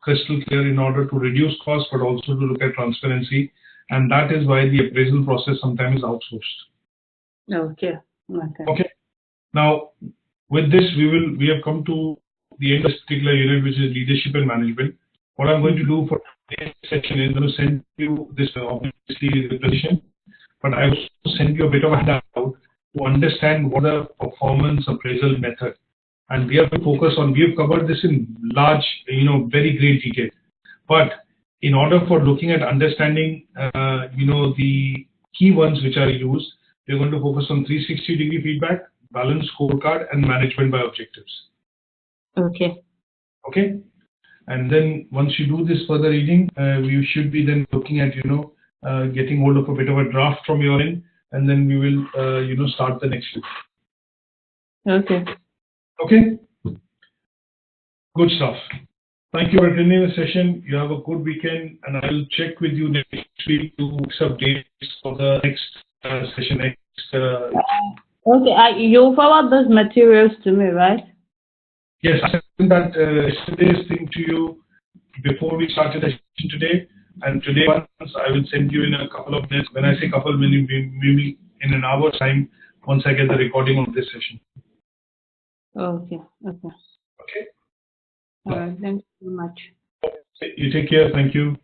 crystal clear in order to reduce costs, but also to look at transparency. And that is why the appraisal process sometimes is outsourced. Okay. Okay. Now, with this, we have come to the end of this particular unit, which is leadership and management. What I'm going to do for today's section is going to send you this, obviously, the presentation, but I will send you a bit of a handout to understand what a performance appraisal method. And we have to focus on, we have covered this in large, very great detail. But in order for looking at understanding, the key ones which are used, we're going to focus on 360-degree feedback, balanced scorecard, and management by objectives. Okay. Okay. And then once you do this further reading, we should be then looking at, getting hold of a bit of a draft from your end, and then we will, start the next week. Okay. Okay. Good stuff. Thank you for attending the session. You have a good weekend, and I will check with you next week to fix up dates for the next session. Okay, you forward those materials to me, right? Yes, I sent that yesterday's thing to you before we started the session today. And today, once I will send you in a couple of minutes. When I say couple, maybe in an hour's time, once I get the recording of this session. Okay. Okay. All right. Thank you so much. You take care. Thank you.